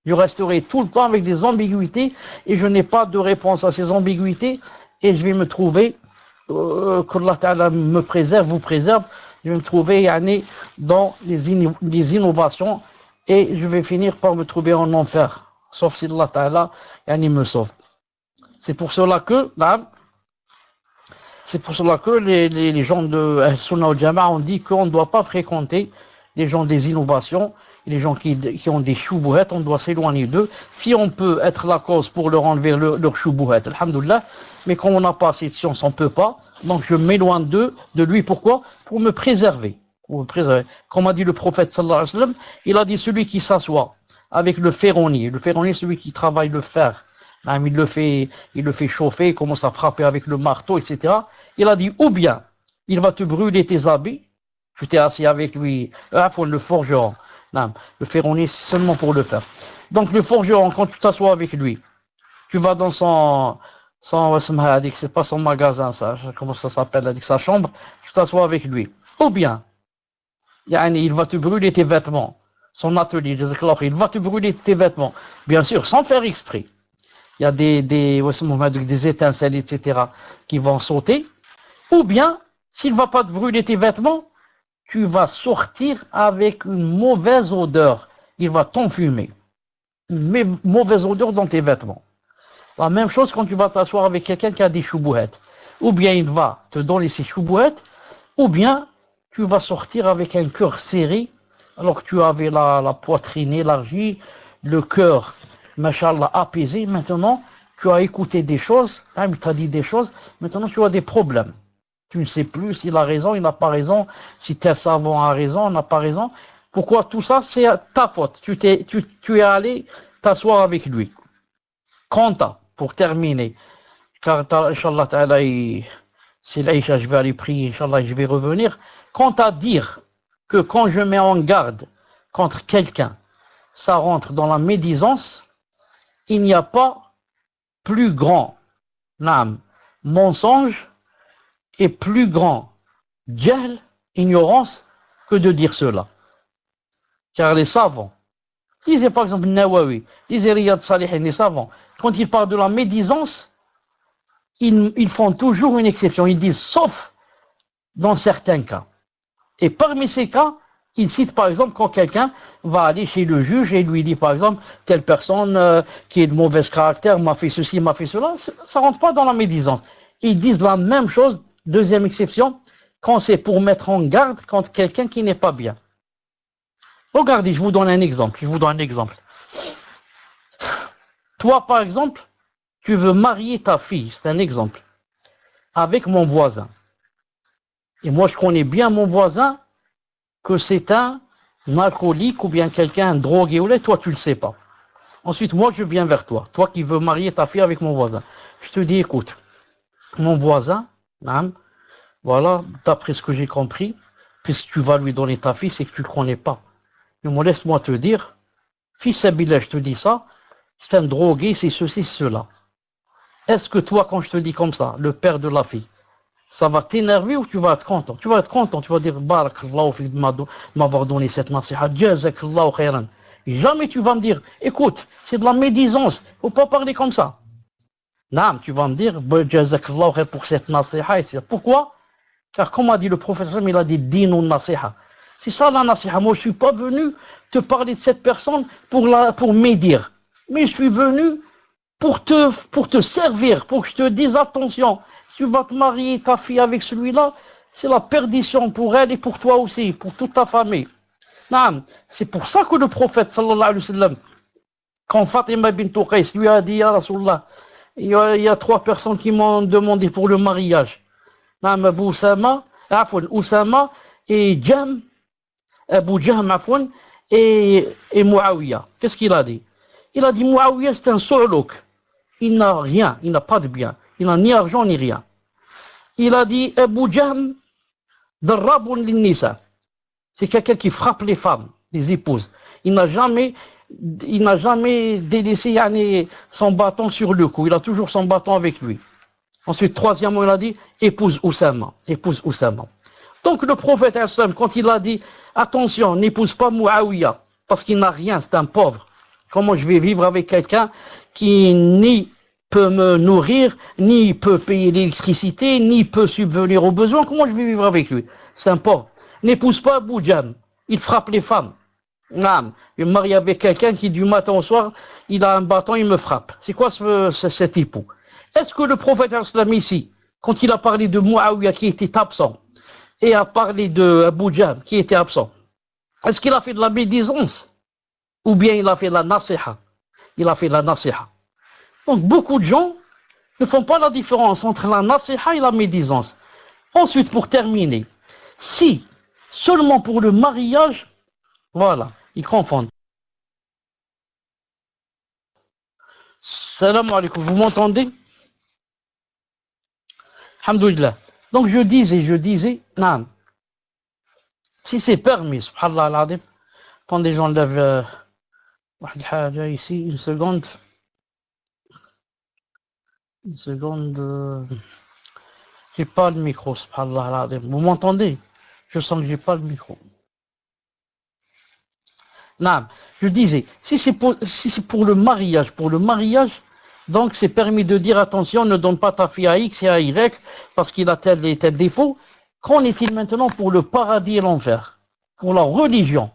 [SPEAKER 2] Je resterai tout le temps avec des ambiguïtés et je n'ai pas de réponse à ces ambiguïtés et je vais me trouver, qu'Allah Ta'ala me préserve, vous préserve, je vais me trouver dans les innovations et je vais finir par me trouver en enfer. Sauf si Allah Ta'ala me sauve. C'est pour cela que les gens de Sunnah al Jama'a ont dit qu'on ne doit pas fréquenter les gens des innovations, les gens qui ont des shubuhat, on doit s'éloigner d'eux. Si on peut être la cause pour leur enlever leur shubuhat, alhamdoulilah, mais quand on n'a pas assez de science, on ne peut pas. Donc je m'éloigne de lui. Pourquoi? Pour me préserver. Comme a dit le prophète sallallahu alayhi wa sallam, il a dit celui qui s'assoit avec le ferronnier, celui qui travaille le fer, Il le fait chauffer, il commence à frapper avec le marteau, etc. Il a dit, ou bien, il va te brûler tes habits, tu t'es assis avec lui, le forgeron. Non, le ferronnier, c'est seulement pour le faire. Donc le forgeron, quand tu t'assois avec lui, tu vas dans c'est pas son magasin, ça, comment ça s'appelle, sa chambre, tu t'assois avec lui. Ou bien, il va te brûler tes vêtements. Son atelier, il va te brûler tes vêtements. Bien sûr, sans faire exprès. Il y a des étincelles, etc., qui vont sauter. Ou bien, s'il ne va pas te brûler tes vêtements, tu vas sortir avec une mauvaise odeur. Il va t'enfumer. Une mauvaise odeur dans tes vêtements. La même chose quand tu vas t'asseoir avec quelqu'un qui a des choubouettes. Ou bien il va te donner ses choubouettes, ou bien tu vas sortir avec un cœur serré, alors que tu avais la poitrine élargie, le cœur, machallah, apaisé. Maintenant, tu as écouté des choses, il t'a dit des choses, maintenant tu as des problèmes. Tu ne sais plus s'il a raison, il n'a pas raison, si tel savant a raison, n'a pas raison. Pourquoi tout ça, c'est ta faute. Tu es allé t'asseoir avec lui. Quant à, pour terminer, car Inch'Allah ta'ala, c'est là, je vais aller prier, Inch'Allah, je vais revenir. Quant à dire que quand je mets en garde contre quelqu'un, ça rentre dans la médisance, il n'y a pas plus grand mensonge et plus grand jahl, ignorance, que de dire cela. Car les savants, lisez par exemple Nawawi, lisez Riyad Salihin, les savants, quand ils parlent de la médisance, ils font toujours une exception. Ils disent sauf dans certains cas. Et parmi ces cas, ils citent par exemple quand quelqu'un va aller chez le juge et lui dit par exemple telle personne qui est de mauvais caractère m'a fait ceci, m'a fait cela, ça rentre pas dans la médisance. Ils disent la même chose, deuxième exception, quand c'est pour mettre en garde contre quelqu'un qui n'est pas bien. Regardez, je vous donne un exemple. Toi, par exemple, tu veux marier ta fille, c'est un exemple, avec mon voisin. Et moi, je connais bien mon voisin, que c'est un alcoolique ou bien quelqu'un drogué ou là, toi, tu le sais pas. Ensuite, moi, je viens vers toi, toi qui veux marier ta fille avec mon voisin. Je te dis, écoute, mon voisin, voilà, d'après ce que j'ai compris, puisque tu vas lui donner ta fille, c'est que tu le connais pas. Mais laisse-moi te dire, fils Abila, je te dis ça, c'est un drogué, c'est ceci, c'est cela. Est-ce que toi, quand je te dis comme ça, le père de la fille, ça va t'énerver ou tu vas être content? Tu vas être content, tu vas dire, Barakallahu fik de m'avoir donné cette nasiha, Jazakallahu khairan. Jamais tu vas me dire, écoute, c'est de la médisance, faut pas parler comme ça. Non, tu vas me dire, Jazakallahu khair pour cette nasiha, etc. Pourquoi? Car comme a dit le prophète, il a dit, dinu nasiha. C'est ça la nasiha. Moi, je suis pas venu te parler de cette personne pour m'aider. Mais je suis venu pour te servir, pour que je te dise attention. Si tu vas te marier ta fille avec celui-là, c'est la perdition pour elle et pour toi aussi, pour toute ta famille. Non, c'est pour ça que le prophète, sallallahu alayhi wa sallam, quand Fatima bint Qais lui a dit, ya Rasulallah, il y a 3 personnes qui m'ont demandé pour le mariage. Non, Oussama et Abu Jahm, et Muawiyah. Qu'est-ce qu'il a dit? Il a dit, Muawiyah, c'est un su'louk. Il n'a rien, il n'a pas de bien. Il n'a ni argent ni rien. Il a dit, Abu Jahm, darrabun linnisa. C'est quelqu'un qui frappe les femmes, les épouses. Il n'a jamais délaissé son bâton sur le cou. Il a toujours son bâton avec lui. Ensuite, troisièmement, il a dit, épouse Oussama. Donc le prophète, quand il a dit, attention, n'épouse pas Muawiyah, parce qu'il n'a rien, c'est un pauvre. Comment je vais vivre avec quelqu'un qui ni peut me nourrir, ni peut payer l'électricité, ni peut subvenir aux besoins? Comment je vais vivre avec lui? C'est un pauvre. N'épouse pas Abu Jahm, il frappe les femmes. Non, je me marie avec quelqu'un qui du matin au soir, il a un bâton, il me frappe. C'est quoi cet époux? Est-ce que le prophète ici, quand il a parlé de Muawiyah qui était absent, et a parlé de Abu Jahm qui était absent, est-ce qu'il a fait de la médisance? Ou bien il a fait de la nasiha? Il a fait de la nasiha. Donc beaucoup de gens ne font pas la différence entre la nasiha et la médisance. Ensuite, pour terminer, si seulement pour le mariage, voilà, ils confondent. Salam alaikum, vous m'entendez? Alhamdoulilah. Donc je disais, non, si c'est permis, subhanallah al-azim, attendez, j'enlève ici, une seconde, j'ai pas le micro, subhanallah al-azim. Vous m'entendez? Je sens que j'ai pas le micro. Non, je disais, si c'est pour le mariage, donc c'est permis de dire attention, ne donne pas ta fille à X et à Y parce qu'il a tel et tel défaut. Qu'en est-il maintenant pour le paradis et l'enfer? Pour la religion?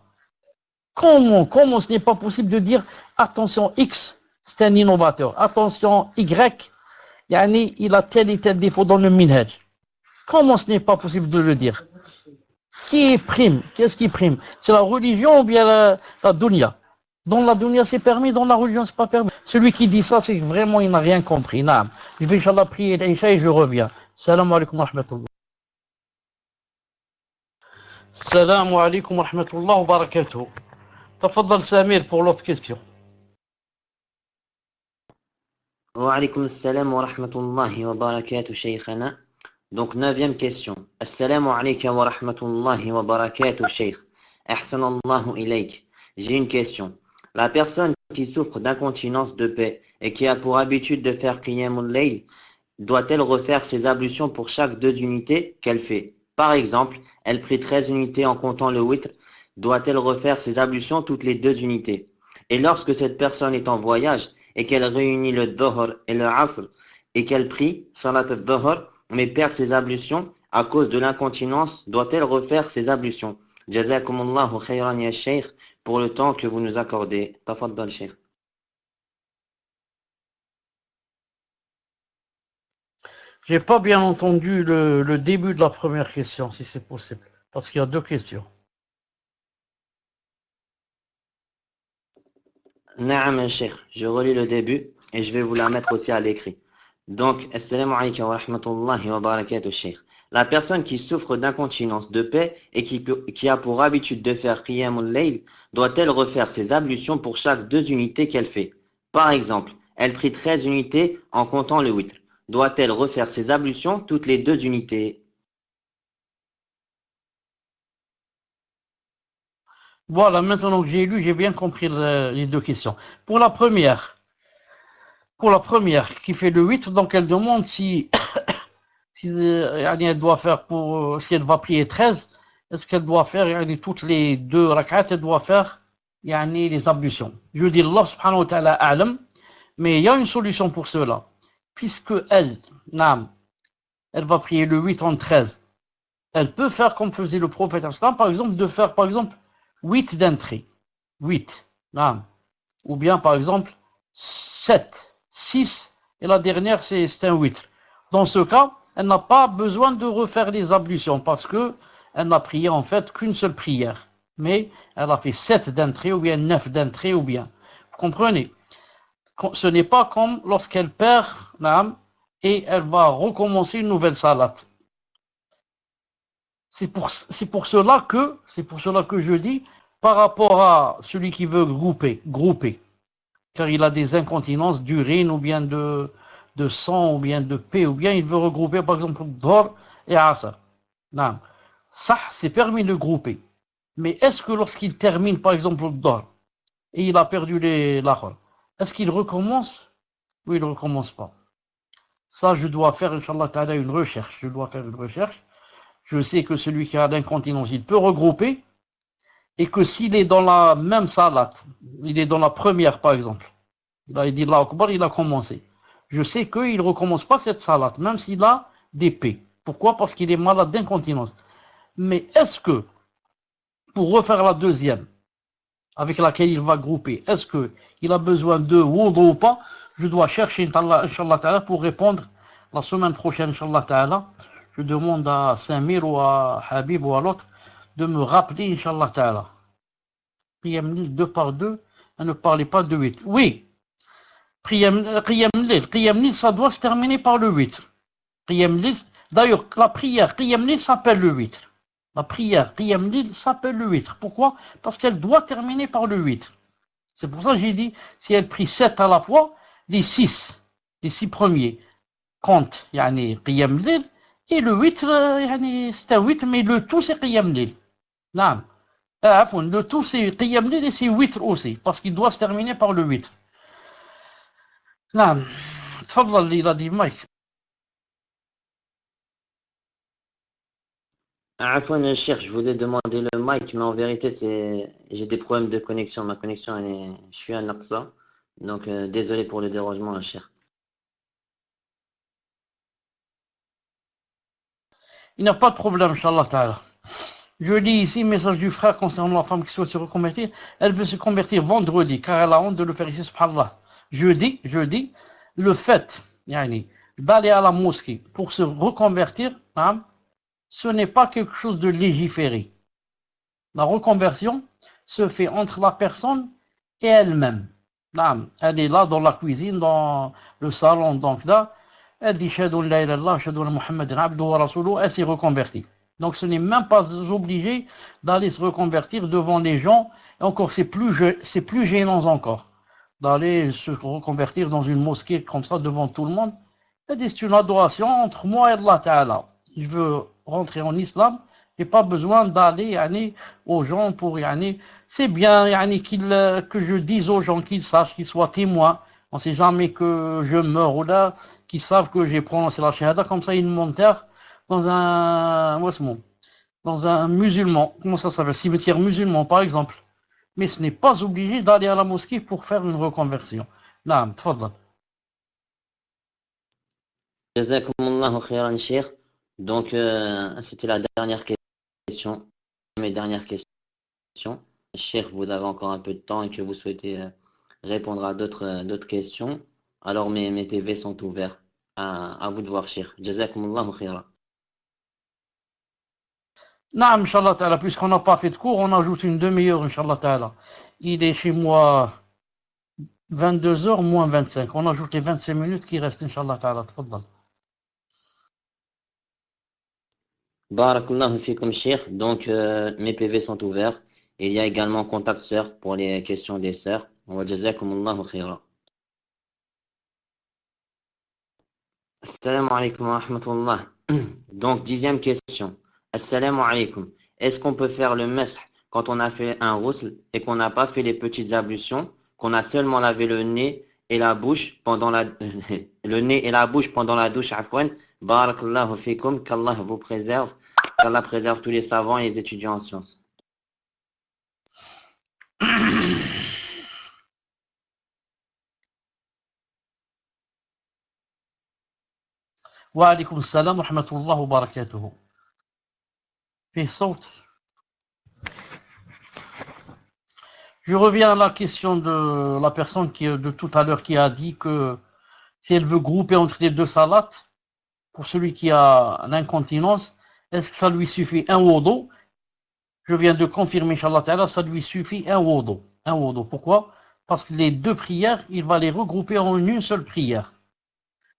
[SPEAKER 2] Comment ce n'est pas possible de dire attention X, c'est un innovateur, attention Y, yani, il a tel et tel défaut dans le minhaj? Comment ce n'est pas possible de le dire? Qui prime? Qu'est-ce qui prime? C'est la religion ou bien la dunya? Dans la dunya c'est permis, dans la religion c'est pas permis. Celui qui dit ça, c'est que vraiment il n'a rien compris. Naam. Je vais Inch'Allah prier l'Isha et je reviens. Salam alaikum wa rahmatullah. Salam alaikum wa rahmatullah wa barakatuh. Tafaddal Samir pour l'autre question.
[SPEAKER 1] Wa alaykum salam wa rahmatullahi wa barakatuh, shaykhana. Donc, 9e question. Assalamu alaykum wa rahmatullahi wa barakatuh, shaykh. Ahsanallahu ilayk. J'ai une question. La personne qui souffre d'incontinence de paix et qui a pour habitude de faire qiyamul layl, doit-elle refaire ses ablutions pour chaque 2 unités qu'elle fait? Par exemple, elle prie 13 unités en comptant le witr, doit-elle refaire ses ablutions toutes les 2 unités? Et lorsque cette personne est en voyage et qu'elle réunit le dhuhr et le asr et qu'elle prie salat al-dhuhr mais perd ses ablutions à cause de l'incontinence, doit-elle refaire ses ablutions? Jazakumullahu khayran ya shaykh pour le temps que vous nous accordez. Tafaddal shaykh.
[SPEAKER 2] J'ai pas bien entendu le début de la première question, si c'est possible, parce qu'il y a 2 questions.
[SPEAKER 1] Naam shaykh, je relis le début et je vais vous la mettre aussi à l'écrit. Donc, assalamu alaykum wa rahmatullahi wa barakatuh, shaykh. La personne qui souffre d'incontinence de paix et qui a pour habitude de faire qiyamul layl, doit-elle refaire ses ablutions pour chaque 2 unités qu'elle fait? Par exemple, elle prie 13 unités en comptant le witr. Doit-elle refaire ses ablutions toutes les 2 unités?
[SPEAKER 2] Voilà, maintenant que j'ai lu, j'ai bien compris les 2 questions. Pour la première qui fait le 8, donc elle demande si elle doit faire si elle va prier 13, est-ce qu'elle doit faire toutes les 2 rak'at, elle doit faire les ablutions? Je dis Allah subhanahu wa ta'ala a'lam, mais il y a une solution pour cela. Puisque elle va prier le 8 en 13, elle peut faire comme faisait le prophète par exemple, de faire 8 d'entrée, 8, ou bien par exemple 7, 6, et la dernière c'est un 8. Dans ce cas, elle n'a pas besoin de refaire les ablutions parce que elle n'a prié en fait qu'une seule prière. Mais elle a fait 7 d'entrée ou bien 9 d'entrée ou bien. Vous comprenez? Ce n'est pas comme lorsqu'elle perd et elle va recommencer une nouvelle salat. C'est pour cela que je dis, par rapport à celui qui veut grouper, car il a des incontinences d'urine ou bien de sang ou bien de paix, ou bien il veut regrouper par exemple Dhuhr et Asr. Non. Ça, c'est permis de grouper. Mais est-ce que lorsqu'il termine par exemple le Dhuhr et il a perdu l'Asr, est-ce qu'il recommence ou il ne recommence pas? Ça, je dois faire, Inch'Allah Ta'ala, une recherche. Je sais que celui qui a l'incontinence, il peut regrouper, et que s'il est dans la même salat, il est dans la première par exemple, il a dit Allahu Akbar, il a commencé. Je sais qu'il ne recommence pas cette salat, même s'il a des paix. Pourquoi? Parce qu'il est malade d'incontinence. Mais est-ce que, pour refaire la deuxième, avec laquelle il va grouper, est-ce qu'il a besoin de wudu ou pas? Je dois chercher, Inch'Allah Ta'ala, pour répondre la semaine prochaine, Inch'Allah Ta'ala. Je demande à Samir ou à Habib ou à l'autre de me rappeler, Inch'Allah Ta'ala. Qiyam Lil 2 par 2, ne parlez pas de 8. Oui, Qiyam Lil, ça doit se terminer par le 8. Qiyam Lil, d'ailleurs, la prière Qiyam Lil s'appelle le 8. La prière Qiyam Lil s'appelle le 8. Pourquoi? Parce qu'elle doit terminer par le 8. C'est pour ça que j'ai dit, si elle prie 7 à la fois, les 6 premiers comptent يعني قيام الليل, et le 8 يعني c'est un 8 mais le tout c'est قيام الليل. نعم. عفوا, le tout c'est قيام الليل et c'est 8 aussi parce qu'il doit se terminer par le 8. نعم. تفضل لي لدي مايك.
[SPEAKER 1] Afwan, Cheikh, je voulais demander le mic, mais en vérité, j'ai des problèmes de connexion. Ma connexion, je suis à Aqsa. Donc, désolé pour le dérangement, Cheikh.
[SPEAKER 2] Il n'y a pas de problème, Inch'Allah Ta'ala. Je lis ici, message du frère concernant la femme qui souhaite se reconvertir. Elle veut se convertir vendredi, car elle a honte de le faire ici, subhanallah. Jeudi, le fait d'aller à la mosquée pour se reconvertir, ce n'est pas quelque chose de légiféré. La reconversion se fait entre la personne et elle-même. Elle est là dans la cuisine, dans le salon, donc là, elle dit Shahadu la ilaha illallah, Shahadu anna Muhammadan abduhu wa rasuluhu, elle s'est reconvertie. Donc ce n'est même pas obligé d'aller se reconvertir devant les gens, et encore c'est plus gênant encore d'aller se reconvertir dans une mosquée comme ça devant tout le monde. Elle dit c'est une adoration entre moi et Allah Ta'ala. Je veux rentrer en islam, j'ai pas besoin d'aller aux gens pour c'est bien que je dise aux gens qu'ils sachent, qu'ils soient témoins. On sait jamais que je meurs ou là, qu'ils savent que j'ai prononcé la shahada, comme ça ils m'enterrent dans un musulman, comment ça s'appelle, cimetière musulman par exemple. Mais ce n'est pas obligé d'aller à la mosquée pour faire une reconversion. Naam, tfadal.
[SPEAKER 1] Jazakumullahu khairan, Cheikh. Donc, c'était la dernière question. Mes dernières questions. Cheikh, vous avez encore un peu de temps et que vous souhaitez répondre à d'autres questions. Alors, mes PV sont ouverts. À vous de voir, Cheikh. Jazakumullahu khairan.
[SPEAKER 2] Naam, Inch'Allah Ta'ala, puisqu'on n'a pas fait de cours, on ajoute une demi-heure, Inch'Allah Ta'ala. Il est chez moi 22h moins 25. On ajoute les 25 minutes qui restent, Inch'Allah Ta'ala. Tfaddal.
[SPEAKER 1] Barakallahu fikum, Cheikh. Donc, mes PV sont ouverts. Il y a également contact sœur pour les questions des sœurs. Wa jazakumullahu khairan. Assalamu alaikum wa rahmatullah. Donc, 10e question. Assalamu alaikum. Est-ce qu'on peut faire le mash quand on a fait un ghusl et qu'on n'a pas fait les petites ablutions, qu'on a seulement lavé le nez et la bouche pendant la douche, afwan. Barakallahu fikum, qu'Allah vous préserve, qu'Allah préserve tous les savants et les étudiants en sciences.
[SPEAKER 2] Wa alaykum salam wa rahmatullahi wa barakatuhu. Je reviens à la question de la personne de tout à l'heure qui a dit que si elle veut grouper entre les deux salats, pour celui qui a l'incontinence, est-ce que ça lui suffit un wudu? Je viens de confirmer, Inch'Allah Ta'ala, ça lui suffit un wudu. Un wudu. Pourquoi? Parce que les deux prières, il va les regrouper en une seule prière.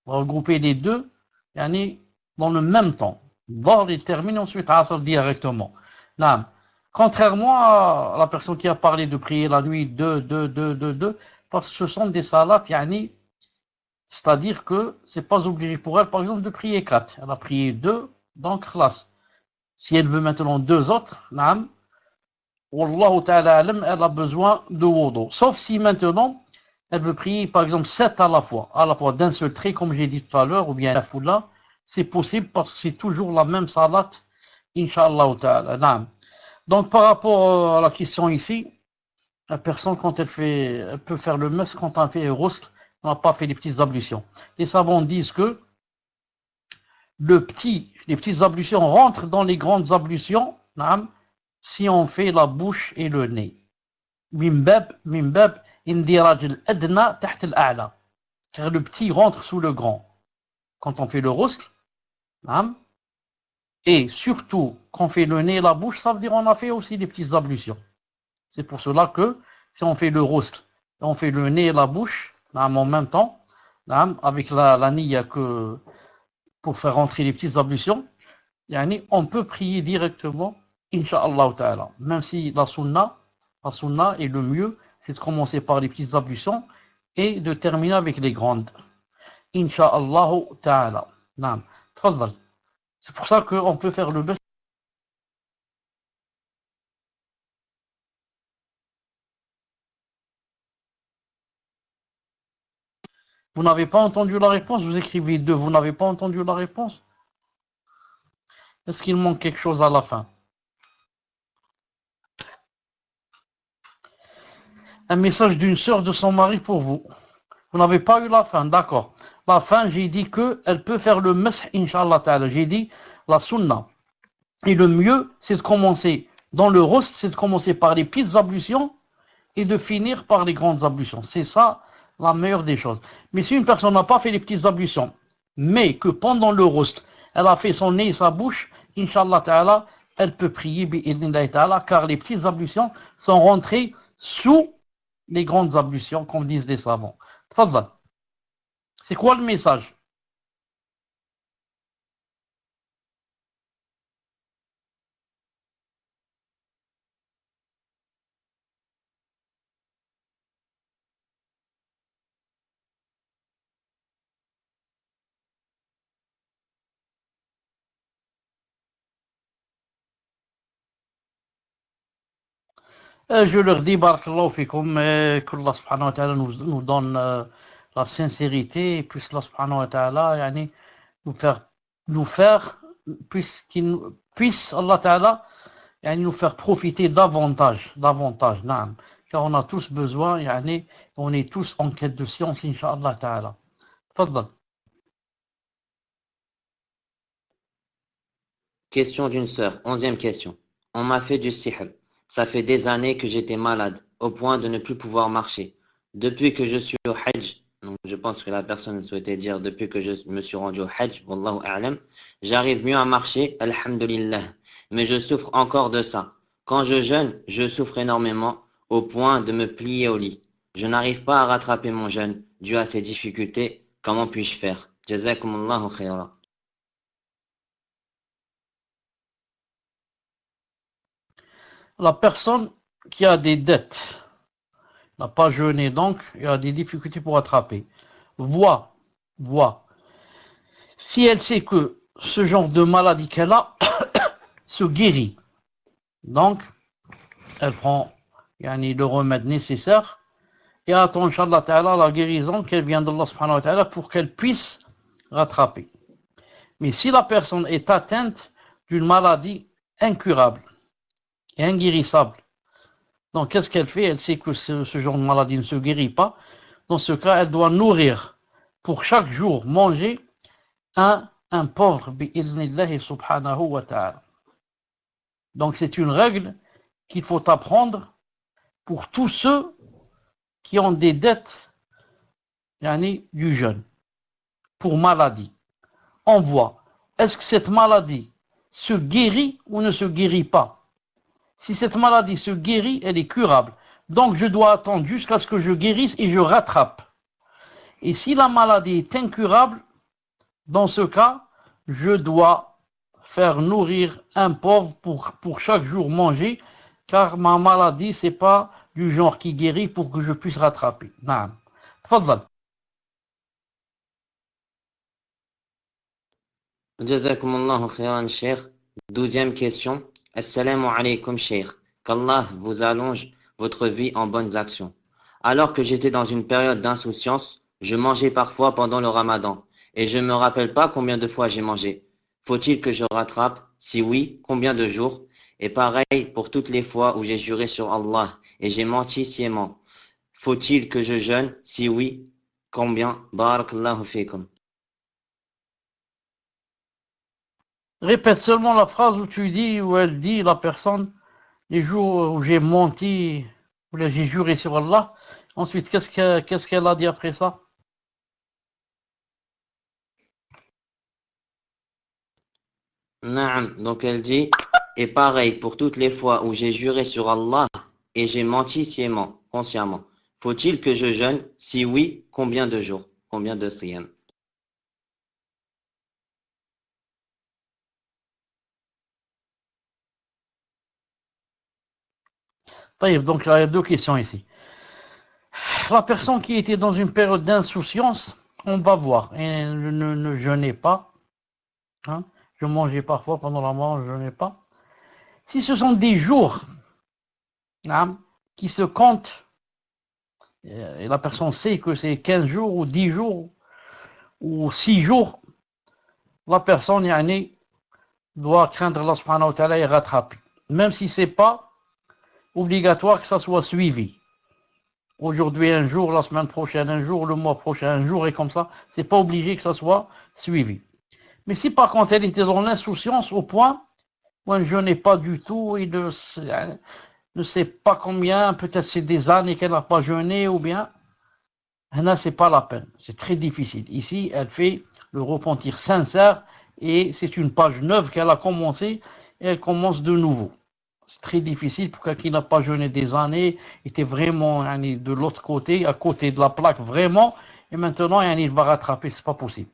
[SPEAKER 2] Il va regrouper les deux dans le même temps. Dhahr, il termine ensuite Asr directement. Naam. Contrairement à la personne qui a parlé de prier la nuit 2, parce que ce sont des salats, c'est-à-dire que c'est pas obligé pour elle, par exemple, de prier 4. Elle a prié 2, donc khlas. Si elle veut maintenant 2 autres, naam, Wallahu ta'ala alam, elle a besoin de wudu. Sauf si maintenant, elle veut prier, par exemple, 7 à la fois d'un seul trait, comme j'ai dit tout à l'heure, ou bien la foula. C'est possible parce que c'est toujours la même salat, Inch'Allah Ta'ala. Naam. Donc par rapport à la question ici, la personne quand elle peut faire le masque quand elle fait un ghusl, on n'a pas fait les petites ablutions. Les savants disent que les petites ablutions rentrent dans les grandes ablutions, naam, si on fait la bouche et le nez. Mimbab indiraj al-adna taht al-a'la. Car le petit rentre sous le grand. Quand on fait le ghusl, et surtout, quand on fait le nez et la bouche, ça veut dire qu'on a fait aussi des petites ablutions. C'est pour cela que si on fait le ghusl, on fait le nez et la bouche en même temps, avec la niya pour faire rentrer les petites ablutions, on peut prier directement, Inch'Allah Ta'ala. Même si la sunna est le mieux, c'est de commencer par les petites ablutions et de terminer avec les grandes. Inch'Allah ta'ala. Naam. Tfaddal. C'est pour ça qu'on peut faire le best. Vous n'avez pas entendu la réponse, vous écrivez 2. Vous n'avez pas entendu la réponse? Est-ce qu'il manque quelque chose à la fin? Un message d'une sœur de son mari pour vous. Vous n'avez pas eu la fin, d'accord. La fin, j'ai dit qu'elle peut faire le mash, Inch'Allah ta'ala. J'ai dit la sunna. Et le mieux, c'est de commencer dans le rost, c'est de commencer par les petites ablutions et de finir par les grandes ablutions. C'est ça la meilleure des choses. Mais si une personne n'a pas fait les petites ablutions, mais que pendant le rost, elle a fait son nez et sa bouche, Inch'Allah ta'ala, elle peut prier bi'idnillahi ta'ala, car les petites ablutions sont rentrées sous les grandes ablutions, comme disent les savants. Tfaddal. C'est quoi le message? Je leur dis, barakallahu fikum, qu'Allah subhanahu wa ta'ala nous donne la sincérité, et puis Allah subhanahu wa ta'ala, yani, nous faire, puisse Allah ta'ala, yani, nous faire profiter davantage, naam. Car on a tous besoin, yani, on est tous en quête de science, incha'Allah ta'ala. Tfaddal.
[SPEAKER 1] Question d'une sœur, 11e question. On m'a fait du sihr. Ça fait des années que j'étais malade, au point de ne plus pouvoir marcher. Depuis que je suis au Hajj, donc je pense que la personne souhaitait dire depuis que je me suis rendu au Hajj, Wallahu a'lam, j'arrive mieux à marcher, alhamdulillah. Mais je souffre encore de ça. Quand je jeûne, je souffre énormément, au point de me plier au lit. Je n'arrive pas à rattraper mon jeûne, dû à ces difficultés. Comment puis-je faire? Jazakumullahu khayra.
[SPEAKER 2] La personne qui a des dettes, n'a pas jeûné donc, il a des difficultés pour attraper. Voit. Si elle sait que ce genre de maladie qu'elle a se guérit, donc elle prend yani, le remède nécessaire et attend, Inch'Allah ta'ala, la guérison qu'elle vient d'Allah subhanahu wa ta'ala pour qu'elle puisse rattraper. Mais si la personne est atteinte d'une maladie incurable et inguérissable, donc qu'est-ce qu'elle fait? Elle sait que ce genre de maladie ne se guérit pas. Dans ce cas, elle doit nourrir pour chaque jour manger un pauvre bi'idhnillahi subhanahu wa ta'ala. Donc c'est une règle qu'il faut apprendre pour tous ceux qui ont des dettes yani, du jeûne, pour maladie. On voit, est-ce que cette maladie se guérit ou ne se guérit pas? Si cette maladie se guérit, elle est curable. Donc je dois attendre jusqu'à ce que je guérisse et je rattrape. Et si la maladie est incurable, dans ce cas, je dois faire nourrir un pauvre pour chaque jour manger, car ma maladie, c'est pas du genre qui guérit pour que je puisse rattraper. Naam. Tfaddal.
[SPEAKER 1] Jazakumullahu khairan, Cheikh. 12e question. Assalamu alaikum, Cheikh. Qu'Allah vous allonge votre vie en bonnes actions. Alors que j'étais dans une période d'insouciance, je mangeais parfois pendant le Ramadan et je ne me rappelle pas combien de fois j'ai mangé. Faut-il que je rattrape? Si oui, combien de jours? Et pareil pour toutes les fois où j'ai juré sur Allah et j'ai menti sciemment. Faut-il que je jeûne? Si oui, combien? Barakallahu fikum.
[SPEAKER 2] Répète seulement la phrase où elle dit, la personne, les jours où j'ai menti, où j'ai juré sur Allah. Ensuite, qu'est-ce qu'elle a dit après ça?
[SPEAKER 1] Naam, donc elle dit, et pareil pour toutes les fois où j'ai juré sur Allah et j'ai menti sciemment, consciemment. Faut-il que je jeûne? Si oui, combien de jours? Combien de siyam?
[SPEAKER 2] Donc il y a deux questions ici. La personne qui était dans une période d'insouciance, on va voir. Et ne jeûnez pas. Hein. Je mangeais parfois pendant la mort, je jeûnais pas. Si ce sont des jours hein, qui se comptent, et la personne sait que c'est 15 jours ou 10 jours ou 6 jours, la personne yani, doit craindre Allah subhanahu wa ta'ala et rattraper. Même si ce n'est pas obligatoire que ça soit suivi. Aujourd'hui un jour, la semaine prochaine un jour, le mois prochain un jour et comme ça, c'est pas obligé que ça soit suivi. Mais si par contre elle était dans l'insouciance au point où elle ne jeûnait pas du tout et ne sait pas combien, peut-être c'est des années qu'elle n'a pas jeûné ou bien, là c'est pas la peine, c'est très difficile. Ici elle fait le repentir sincère et c'est une page neuve qu'elle a commencé et elle commence de nouveau. C'est très difficile pour quelqu'un qui n'a pas jeûné des années, était vraiment de l'autre côté, à côté de la plaque vraiment, et maintenant il va rattraper, c'est pas possible.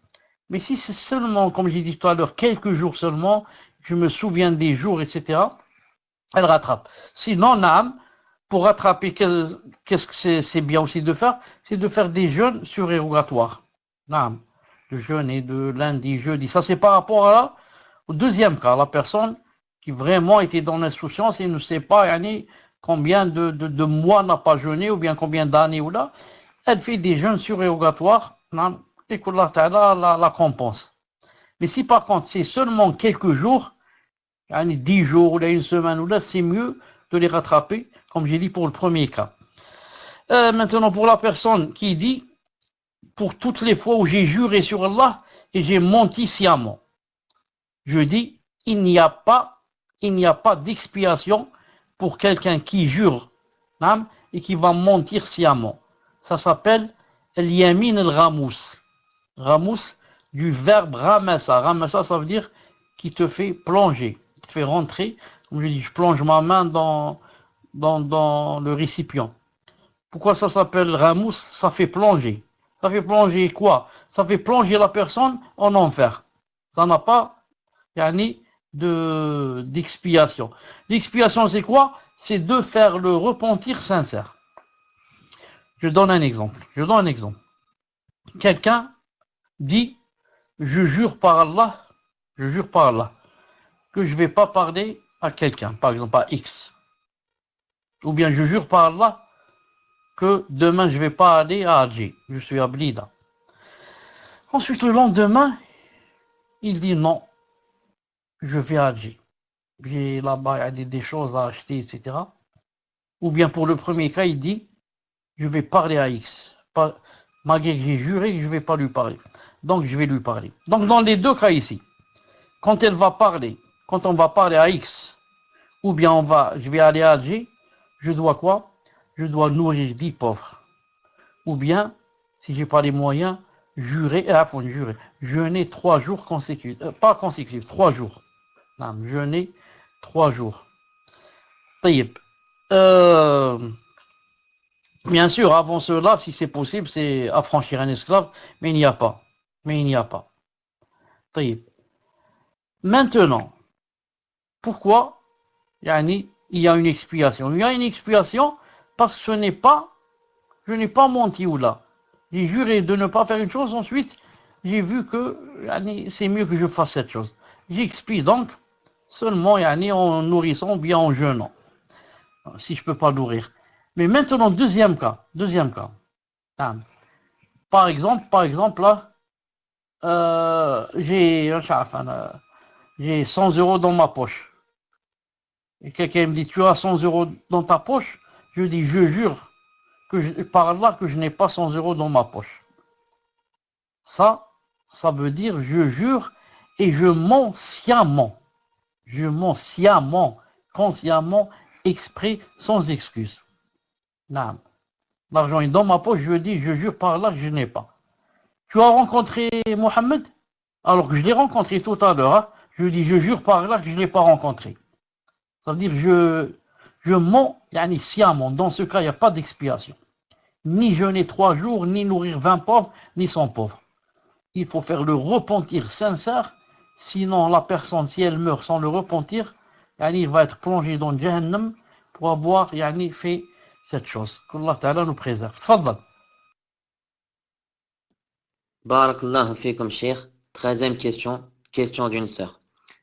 [SPEAKER 2] Mais si c'est seulement, comme j'ai dit tout à l'heure, quelques jours seulement, je me souviens des jours, etc., elle rattrape. Sinon, Naam, pour rattraper, qu'est-ce que c'est bien aussi de faire? C'est de faire des jeûnes surérogatoires. Naam, de jeûner de lundi, jeudi. Ça, c'est par rapport au deuxième cas, la personne qui vraiment était dans l'insouciance et ne sait pas combien de mois n'a pas jeûné ou bien combien d'années ou là. Elle fait des jeûnes surérogatoires et qu'Allah Ta'ala la compense. Mais si par contre c'est seulement quelques jours, 10 jours ou là, une semaine ou là, c'est mieux de les rattraper, comme j'ai dit pour le premier cas. Maintenant pour la personne qui dit, pour toutes les fois où j'ai juré sur Allah et j'ai menti sciemment, je dis, il n'y a pas d'expiation pour quelqu'un qui jure et qui va mentir sciemment. Ça s'appelle al-yamin al-ghamous. Ghamous du verbe ramassa. Ramassa, ça veut dire qui te fait plonger, qui te fait rentrer. Comme je dis, je plonge ma main dans le récipient. Pourquoi ça s'appelle ghamous? Ça fait plonger. Ça fait plonger quoi? Ça fait plonger la personne en enfer. Ça n'a pas d'expiation. L'expiation, c'est quoi? C'est de faire le repentir sincère. Je donne un exemple. Quelqu'un dit, je jure par Allah, que je ne vais pas parler à quelqu'un, par exemple à X. Ou bien je jure par Allah que demain je ne vais pas aller à Alger, je suis à Blida. Ensuite, le lendemain, il dit non, je vais à Alger. J'ai là-bas des choses à acheter, etc. Ou bien pour le premier cas, il dit, je vais parler à X. Malgré que j'ai juré que je ne vais pas lui parler. Donc je vais lui parler. Donc dans les deux cas ici, quand on va parler à X, ou bien je vais aller à Alger, je dois quoi? Je dois nourrir 10 pauvres. Ou bien, si j'ai pas les moyens, jeûner 3 jours consécutifs. Pas consécutifs, 3 jours. Non, jeûner 3 jours. Taïb. Bien sûr, avant cela, si c'est possible, c'est affranchir un esclave, mais il n'y a pas. Taïb. Maintenant, pourquoi il y a une expiation? Il y a une expiation parce que je n'ai pas menti ou là. J'ai juré de ne pas faire une chose, ensuite j'ai vu que c'est mieux que je fasse cette chose. J'expie donc seulement en nourrissant ou bien en jeûnant. Si je ne peux pas nourrir. Mais maintenant, deuxième cas. Par exemple là, j'ai 100 € dans ma poche. Et quelqu'un me dit, tu as 100 € dans ta poche? Je dis, je jure par Allah que je n'ai pas 100 € dans ma poche. Ça veut dire, je jure et je mens sciemment. Je mens sciemment, consciemment, exprès, sans excuse. Non. L'argent est dans ma poche, je dis, je jure par Allah que je n'ai pas. Tu as rencontré Mohammed? Alors que je l'ai rencontré tout à l'heure, hein? Je dis, je jure par Allah que je ne l'ai pas rencontré. Ça veut dire, je mens, sciemment. Dans ce cas, il n'y a pas d'expiation. Ni jeûner 3 jours, ni nourrir 20 pauvres, ni 100 pauvres. Il faut faire le repentir sincère, sinon la personne, si elle meurt sans le repentir, il va être plongé dans Jahannam pour avoir fait cette chose. Qu'Allah Ta'ala nous préserve. Tfaddal.
[SPEAKER 1] Barakallahu fikum, Cheikh. 13e question, question d'une sœur.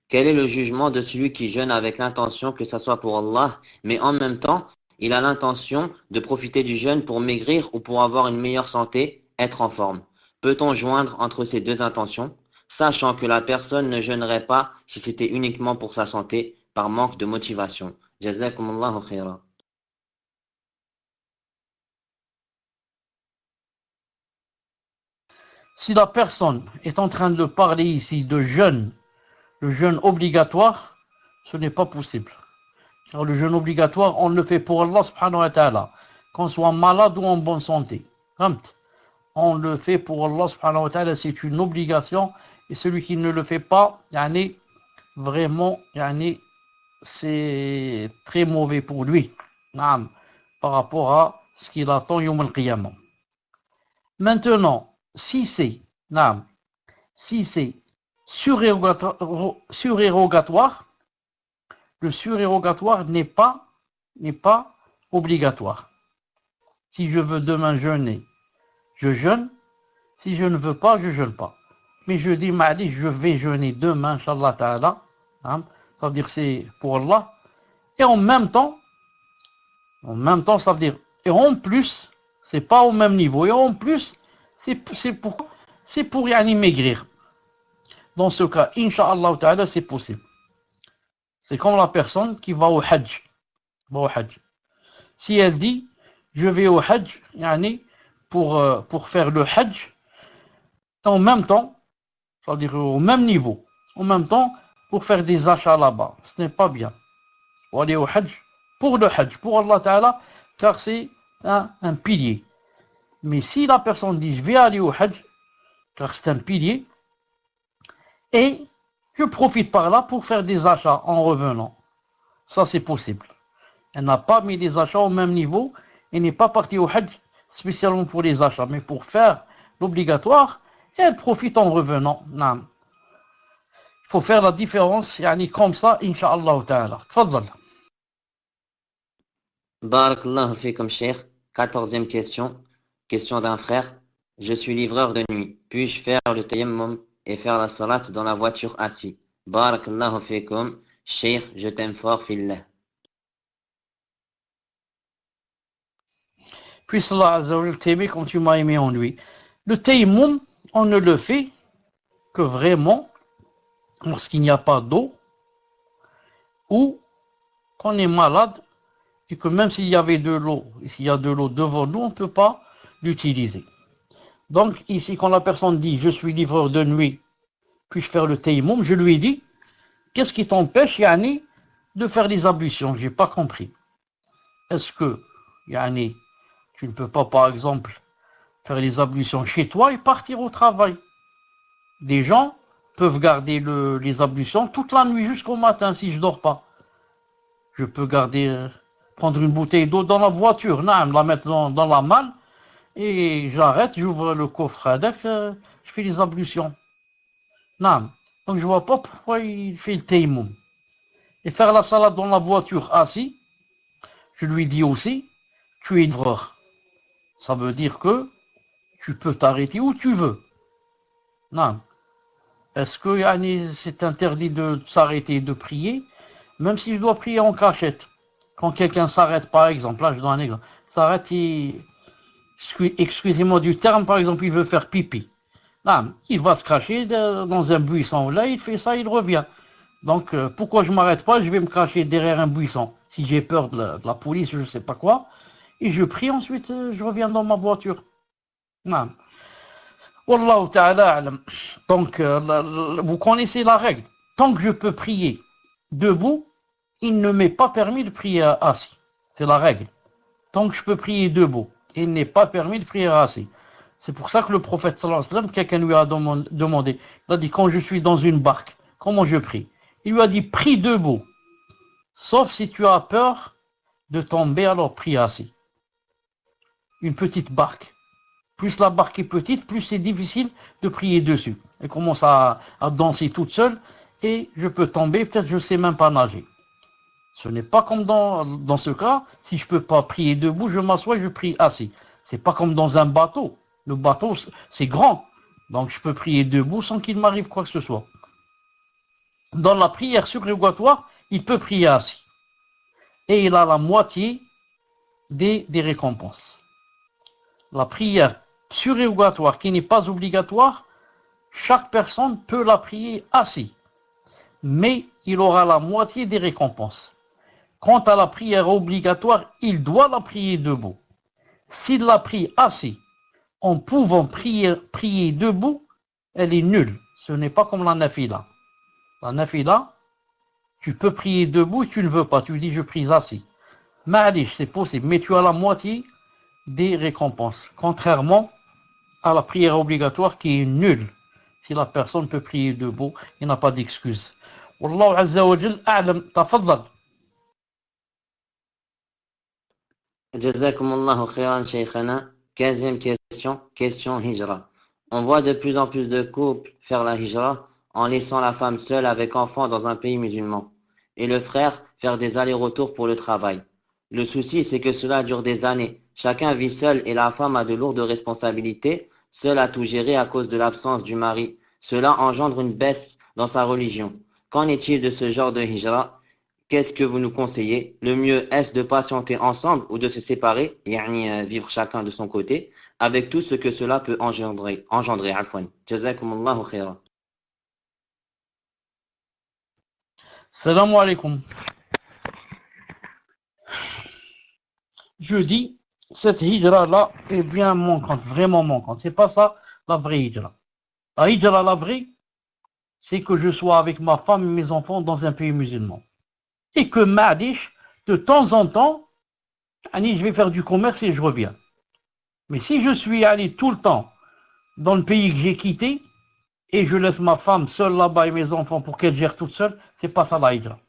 [SPEAKER 1] Quel est le jugement de celui qui jeûne avec l'intention que ça soit pour Allah, mais en même temps, il a l'intention de profiter du jeûne pour maigrir ou pour avoir une meilleure santé, être en forme? Peut-on joindre entre ces deux intentions, sachant que la personne ne jeûnerait pas si c'était uniquement pour sa santé, par manque de motivation? Jazakumullahu khayra.
[SPEAKER 2] Si la personne est en train de parler ici de jeûne, le jeûne obligatoire, ce n'est pas possible. Car le jeûne obligatoire, on le fait pour Allah subhanahu wa ta'ala, qu'on soit malade ou en bonne santé. On le fait pour Allah subhanahu wa ta'ala, c'est une obligation, et celui qui ne le fait pas, vraiment, c'est très mauvais pour lui, par rapport à ce qu'il attend yawm al-qiyamah. Maintenant, si c'est surérogatoire, le surérogatoire n'est pas obligatoire. Si je veux demain jeûner, je jeûne. Si je ne veux pas, je jeûne pas. Mais je dis, je vais jeûner demain, Inch'Allah Ta'ala. Ça veut dire c'est pour Allah. Et en même temps, ça veut dire, et en plus, c'est pas au même niveau. Et en plus, c'est pour maigrir. Dans ce cas, Inch'Allah Ta'ala, c'est possible. C'est comme la personne qui va au Hajj. Si elle dit, je vais au Hajj, pour faire le Hajj, en même temps, c'est-à-dire au même niveau, en même temps, pour faire des achats là-bas. Ce n'est pas bien. Pour aller au Hajj, pour le Hajj, pour Allah Ta'ala, car c'est un pilier. Mais si la personne dit, je vais aller au Hajj, car c'est un pilier, et je profite par là pour faire des achats en revenant. Ça, c'est possible. Elle n'a pas mis les achats au même niveau, et n'est pas partie au Hajj spécialement pour les achats, mais pour faire l'obligatoire, et elle profite en revenant. Il faut faire la différence, comme ça, Inch'Allah Ta'ala. Tfaddal.
[SPEAKER 1] Barakallahu fikum, Cheikh. 14e question, question d'un frère. Je suis livreur de nuit. Puis-je faire le tayammum et faire la salat dans la voiture assis? Barakallahu fikum, Cheikh, je t'aime fort, fillah.
[SPEAKER 2] Puisse Allah Azza wa Jal t'aimer comme tu m'as aimé en lui. Le tayammum, on ne le fait que vraiment lorsqu'il n'y a pas d'eau ou qu'on est malade et que même s'il y avait de l'eau, et s'il y a de l'eau devant nous, on ne peut pas l'utiliser. Donc ici, quand la personne dit « je suis livreur de nuit, puis-je faire le tayammum ?» je lui dis « qu'est-ce qui t'empêche, de faire les ablutions ?» Je n'ai pas compris. Est-ce que, tu ne peux pas, par exemple, faire les ablutions chez toi et partir au travail? Des gens peuvent garder les ablutions toute la nuit jusqu'au matin si je ne dors pas. Je peux prendre une bouteille d'eau dans la voiture, la mettre dans la malle, et j'arrête, j'ouvre le coffre avec, je fais les ablutions. Donc je ne vois pas pourquoi il fait le tayammum. Et faire la salade dans la voiture assis, je lui dis aussi, tu es livreur. Ça veut dire que tu peux t'arrêter où tu veux. Est-ce que c'est interdit de s'arrêter et de prier, même si je dois prier en cachette? Quand quelqu'un s'arrête, par exemple, là je donne un exemple, s'arrête excusez-moi du terme, par exemple, il veut faire pipi. Il va se cacher dans un buisson. Là, il fait ça, il revient. Donc, pourquoi je ne m'arrête pas? Je vais me cacher derrière un buisson. Si j'ai peur de la police, je ne sais pas quoi. Et je prie, ensuite, je reviens dans ma voiture. Wallahu ta'ala alam. Donc, vous connaissez la règle. Tant que je peux prier debout, il ne m'est pas permis de prier assis. C'est la règle. Tant que je peux prier debout, il n'est pas permis de prier assis. C'est pour ça que le prophète sallallahu alayhi wa sallam, quelqu'un lui a demandé, il a dit, quand je suis dans une barque, comment je prie? Il lui a dit, prie debout. Sauf si tu as peur de tomber, alors prie assis. Une petite barque. Plus la barque est petite, plus c'est difficile de prier dessus. Elle commence à danser toute seule et je peux tomber, peut-être je ne sais même pas nager. Ce n'est pas comme dans ce cas, si je ne peux pas prier debout, je m'assois et je prie assis. C'est pas comme dans un bateau. Le bateau, c'est grand. Donc je peux prier debout sans qu'il m'arrive quoi que ce soit. Dans la prière surérogatoire, il peut prier assis. Et il a la moitié des récompenses. La prière surérogatoire qui n'est pas obligatoire, chaque personne peut la prier assis. Mais il aura la moitié des récompenses. Quant à la prière obligatoire, il doit la prier debout. S'il la prie assis, en pouvant prier debout, elle est nulle. Ce n'est pas comme la nafila. La nafila, tu peux prier debout et tu ne veux pas. Tu dis je prie assis. Ma'alish, c'est possible, mais tu as la moitié des récompenses. Contrairement à la prière obligatoire qui est nulle. Si la personne peut prier debout, il n'a pas d'excuse. Wallahu azza wa jal a'lam. Tafaddal.
[SPEAKER 1] Jazakumullahu khairan, Shaykhana. 15e question, question hijra. On voit de plus en plus de couples faire la hijra en laissant la femme seule avec enfants dans un pays musulman et le frère faire des allers-retours pour le travail. Le souci, c'est que cela dure des années. Chacun vit seul et la femme a de lourdes responsabilités, seule à tout gérer à cause de l'absence du mari. Cela engendre une baisse dans sa religion. Qu'en est-il de ce genre de hijra? Qu'est-ce que vous nous conseillez? Le mieux est-ce de patienter ensemble ou de se séparer, yani vivre chacun de son côté, avec tout ce que cela peut engendrer. Afwan. Jazakumullahu khairan.
[SPEAKER 2] Salam alaikum. Je dis, cette hijra-là est bien manquante, vraiment manquante. C'est pas ça la vraie hijra. La hijra, la vraie, c'est que je sois avec ma femme et mes enfants dans un pays musulman. Et que ma'adish, de temps en temps, je vais faire du commerce et je reviens. Mais si je suis allé tout le temps dans le pays que j'ai quitté et je laisse ma femme seule là-bas et mes enfants pour qu'elle gère toute seule, c'est pas ça la hijra.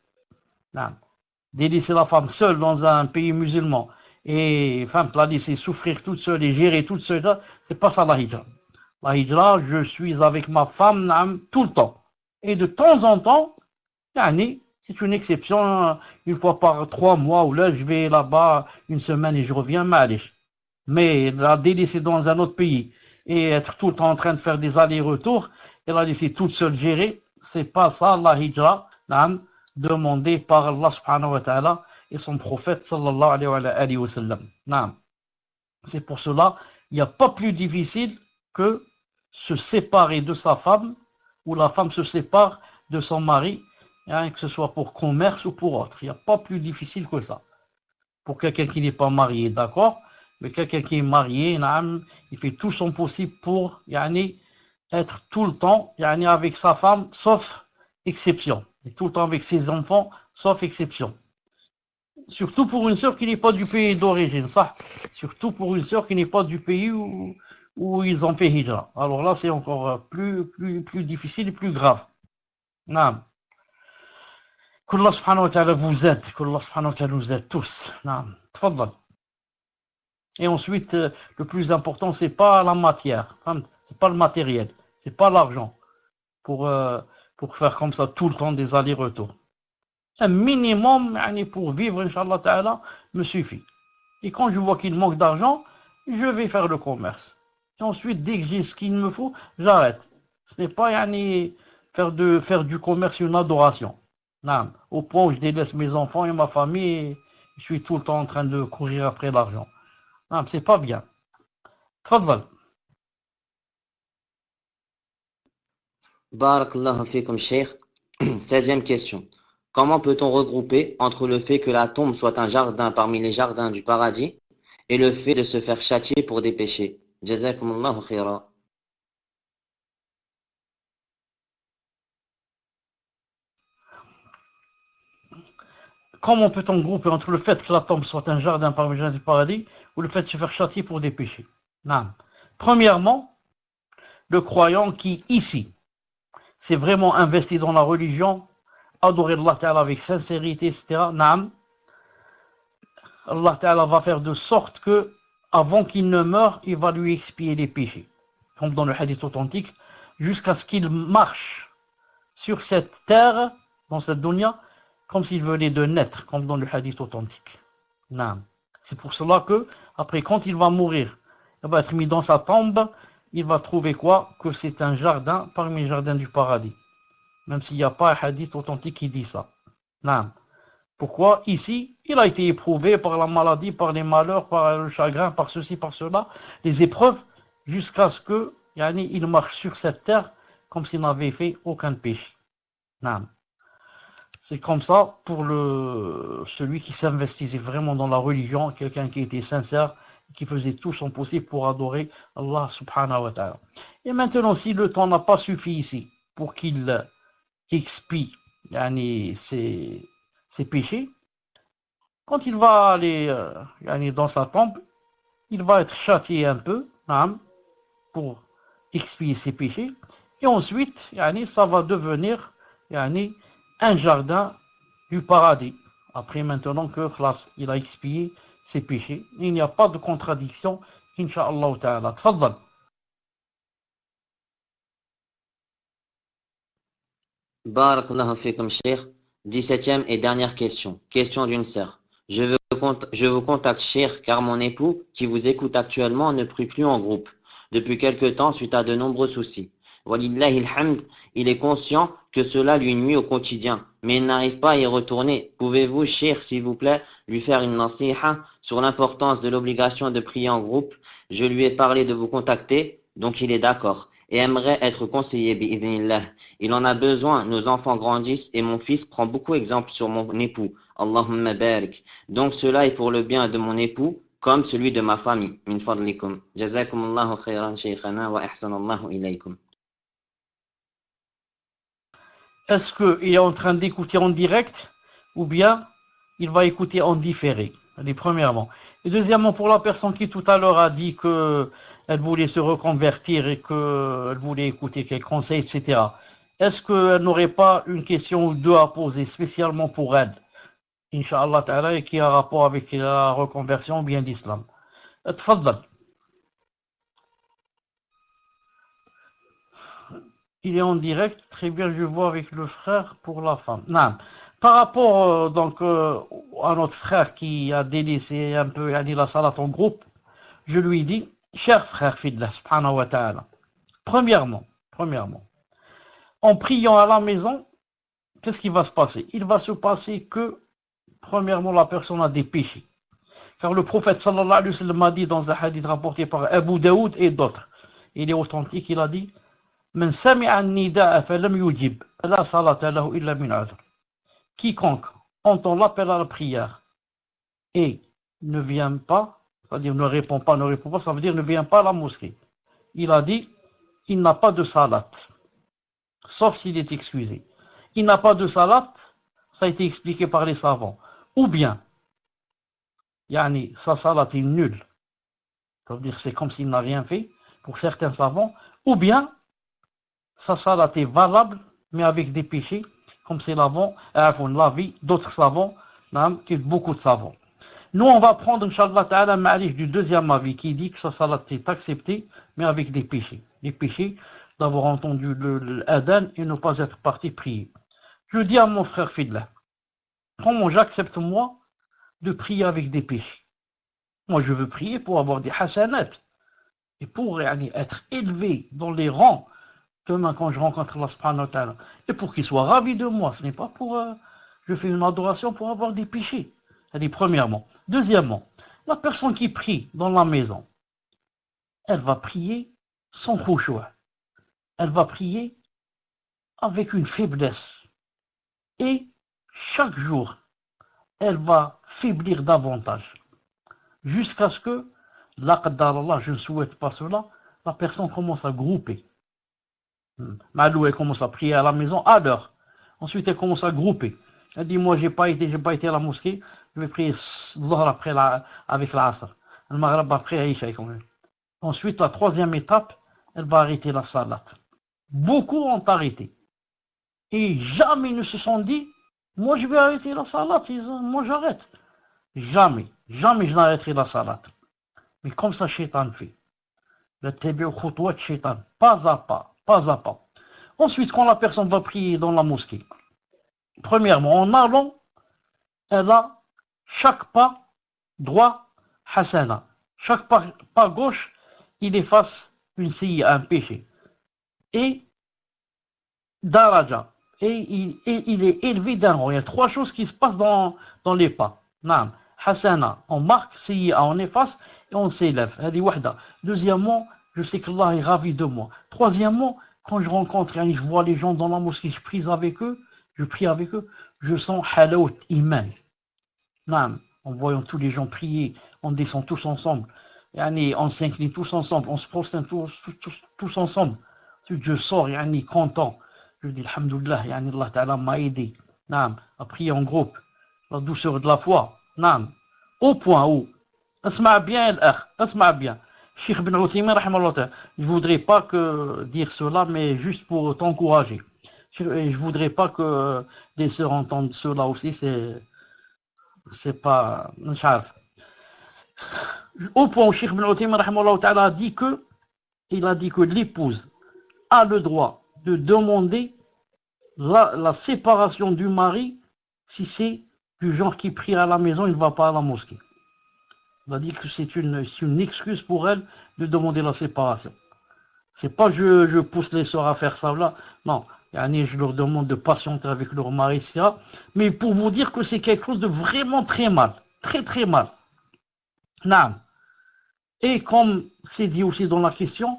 [SPEAKER 2] Délaisser la femme seule dans un pays musulman et la laisser souffrir toute seule et gérer toute seule, c'est pas ça la hijra. La hijra, je suis avec ma femme tout le temps. Et de temps en temps, c'est une exception, une fois par 3 mois, où là, je vais là-bas une semaine et je reviens, mais la délaisser dans un autre pays et être tout le temps en train de faire des allers-retours et la laisser toute seule gérer, c'est pas ça la hijra, demandée par Allah subhanahu wa ta'ala et son prophète sallallahu alayhi wa sallam. C'est pour cela, il n'y a pas plus difficile que se séparer de sa femme ou la femme se sépare de son mari, que ce soit pour commerce ou pour autre. Il n'y a pas plus difficile que ça. Pour quelqu'un qui n'est pas marié, d'accord, mais quelqu'un qui est marié, il fait tout son possible pour être tout le temps avec sa femme, sauf exception. Et tout le temps avec ses enfants, sauf exception. Surtout pour une sœur qui n'est pas du pays d'origine, ça. Surtout pour une sœur qui n'est pas du pays où ils ont fait hijra. Alors là, c'est encore plus difficile et plus grave. Naam. Qu'Allah subhanahu wa ta'ala vous aide, qu'Allah subhanahu wa ta'ala nous aide tous. Naam. Tfaddal. Et ensuite, le plus important, c'est pas la matière, c'est pas le matériel, c'est pas l'argent pour faire comme ça tout le temps des allers-retours. Un minimum pour vivre, Inch'Allah ta'ala, me suffit. Et quand je vois qu'il manque d'argent, je vais faire le commerce. Et ensuite, dès que j'ai ce qu'il me faut, j'arrête. Ce n'est pas faire du commerce une adoration. Non, au point où je délaisse mes enfants et ma famille et je suis tout le temps en train de courir après l'argent. Non, c'est pas bien. Tfaddal.
[SPEAKER 1] Barakallahu fikum, Cheikh. 16e question. Comment peut-on regrouper entre le fait que la tombe soit un jardin parmi les jardins du paradis et le fait de se faire châtier pour des péchés? Jazakumullahu khaira.
[SPEAKER 2] Comment peut-on grouper entre le fait que la tombe soit un jardin parmi les jardins du paradis ou le fait de se faire châtier pour des péchés? Non. Premièrement, le croyant qui, ici, s'est vraiment investi dans la religion, adorer Allah Ta'ala avec sincérité, etc. Naam. Allah Ta'ala va faire de sorte que, avant qu'il ne meure, il va lui expier les péchés. Comme dans le hadith authentique, jusqu'à ce qu'il marche sur cette terre, dans cette dunya, comme s'il venait de naître, comme dans le hadith authentique. Non. C'est pour cela que, après, quand il va mourir, il va être mis dans sa tombe, il va trouver quoi? Que c'est un jardin parmi les jardins du paradis. Même s'il n'y a pas un hadith authentique qui dit ça. Non. Pourquoi? Ici, il a été éprouvé par la maladie, par les malheurs, par le chagrin, par ceci, par cela, les épreuves, jusqu'à ce que, il marche sur cette terre comme s'il n'avait fait aucun péché. Non. C'est comme ça pour celui qui s'investissait vraiment dans la religion, quelqu'un qui était sincère, qui faisait tout son possible pour adorer Allah subhanahu wa ta'ala. Et maintenant, si le temps n'a pas suffi ici pour qu'il expie ses péchés, quand il va aller dans sa tombe, il va être châtié un peu pour expier ses péchés, et ensuite ça va devenir un jardin du paradis. Après, maintenant que il a expié ses péchés, il n'y a pas de contradiction, incha'Allah ta'ala. Tfaddal.
[SPEAKER 1] Barakallahu fikum, Cheikh. 17e et dernière question. Question d'une sœur. Je vous contacte, Cheikh, car mon époux, qui vous écoute actuellement, ne prie plus en groupe depuis quelque temps suite à de nombreux soucis. Walillahi alhamd, il est conscient que cela lui nuit au quotidien, mais il n'arrive pas à y retourner. Pouvez-vous, Cheikh, s'il vous plaît, lui faire une nasiha sur l'importance de l'obligation de prier en groupe? Je lui ai parlé de vous contacter, donc il est d'accord et aimerait être conseillé, bi'idhnillah. Il en a besoin, nos enfants grandissent et mon fils prend beaucoup exemple sur mon époux. Allahumma barik. Donc cela est pour le bien de mon époux comme celui de ma famille. Min fadlikum. Jazakumullahu khayran shaykhana wa ahsanallahu ilaykum.
[SPEAKER 2] Est-ce qu'il est en train d'écouter en direct ou bien il va écouter en différé? Premièrement. Et deuxièmement, pour la personne qui tout à l'heure a dit qu'elle voulait se reconvertir et qu'elle voulait écouter quelques conseils, etc. Est-ce qu'elle n'aurait pas une question ou deux à poser spécialement pour elle, Inch'Allah ta'ala, et qui a rapport avec la reconversion ou bien l'islam? Tfaddal. Il est en direct, très bien, je vois avec le frère pour la femme. Non. Par rapport à notre frère qui a délaissé un peu la salat en groupe, je lui dis, cher frère fidèle, subhanahu wa ta'ala, premièrement, en priant à la maison, qu'est-ce qui va se passer? Il va se passer que, premièrement, la personne a des péchés. Car le prophète sallallahu alayhi wa sallam a dit dans un hadith rapporté par Abu Daoud et d'autres, il est authentique, il a dit, من سمع النداء فلم يجب لا صلاة له إلا من عذر. Quiconque entend l'appel à la prière et ne vient pas, c'est-à-dire ne répond pas, ça veut dire ne vient pas à la mosquée. Il a dit, il n'a pas de salat, sauf s'il est excusé. Il n'a pas de salat, ça a été expliqué par les savants. Ou bien, sa salat est nulle, ça veut dire c'est comme s'il n'a rien fait, pour certains savants, ou bien, sa salat est valable, mais avec des péchés, comme c'est l'avis d'autres savants, beaucoup de savants. Nous, on va prendre, Inch'Allah Ta'ala, ma'alif du deuxième avis, qui dit que sa salat est acceptée, mais avec des péchés. Les péchés d'avoir entendu l'adhan et ne pas être parti prier. Je dis à mon frère fidèle, comment j'accepte, moi, de prier avec des péchés? Moi, je veux prier pour avoir des hasanat, et pour être élevé dans les rangs, demain quand je rencontre Allah subhanahu wa ta'ala, et pour qu'il soit ravi de moi, ce n'est pas pour je fais une adoration pour avoir des péchés. C'est-à-dire, premièrement. Deuxièmement, la personne qui prie dans la maison, elle va prier sans khushu'. Elle va prier avec une faiblesse. Et chaque jour, elle va faiblir davantage. Jusqu'à ce que, la qaddar Allah, je ne souhaite pas cela, la personne commence à grouper. Malou, elle commence à prier à la maison à l'heure. Ensuite, elle commence à grouper. Elle dit, moi, j'ai pas été à la mosquée, je vais prier Dhuhr après avec l'Asr. Le Maghrib après Aïcha quand même. Ensuite, la troisième étape, elle va arrêter la salat. Beaucoup ont arrêté. Et jamais ils ne se sont dit, moi, je vais arrêter la salat, moi, j'arrête. Jamais je n'arrêterai la salat. Mais comme ça, Shaitan fait. Le tabi'u khutwat Shaitan, pas à pas. Ensuite, quand la personne va prier dans la mosquée, premièrement, en allant, elle a chaque pas droit, hasana. Chaque pas gauche, il efface une sayyi'a, un péché. Et daraja. Et il est élevé d'un rang. Il y a 3 choses qui se passent dans les pas. Naam. Hasana, on marque, sayyi'a, on efface et on s'élève. Hadi wahda. Deuxièmement, je sais qu'Allah est ravi de moi. Troisièmement, quand je rencontre, je vois les gens dans la mosquée, je prie avec eux, je sens halawt iman. Naam. En voyant tous les gens prier, on descend tous ensemble. On s'incline tous ensemble, on se prosterne tous ensemble. Ensuite, je sors, content. Je dis, alhamdoulilah, Allah Ta'ala m'a aidé. Naam. À prier en groupe. La douceur de la foi. Naam. Au point où, asma' bien l'akh, asma' bien. Cheikh Ibn Uthaymin, rahimahullah ta'ala, je voudrais pas que dire cela, mais juste pour t'encourager. Je voudrais pas que les sœurs entendent cela aussi, c'est pas, au point où Cheikh Ibn Uthaymin, rahimahullah ta'ala, il a dit que l'épouse a le droit de demander la séparation du mari si c'est du genre qui prie à la maison, il ne va pas à la mosquée. Il a dit que c'est une excuse pour elle de demander la séparation. C'est pas je pousse les sœurs à faire ça là, non. Je leur demande de patienter avec leur mari, etc. Mais pour vous dire que c'est quelque chose de vraiment très mal. Très très mal. Non. Et comme c'est dit aussi dans la question,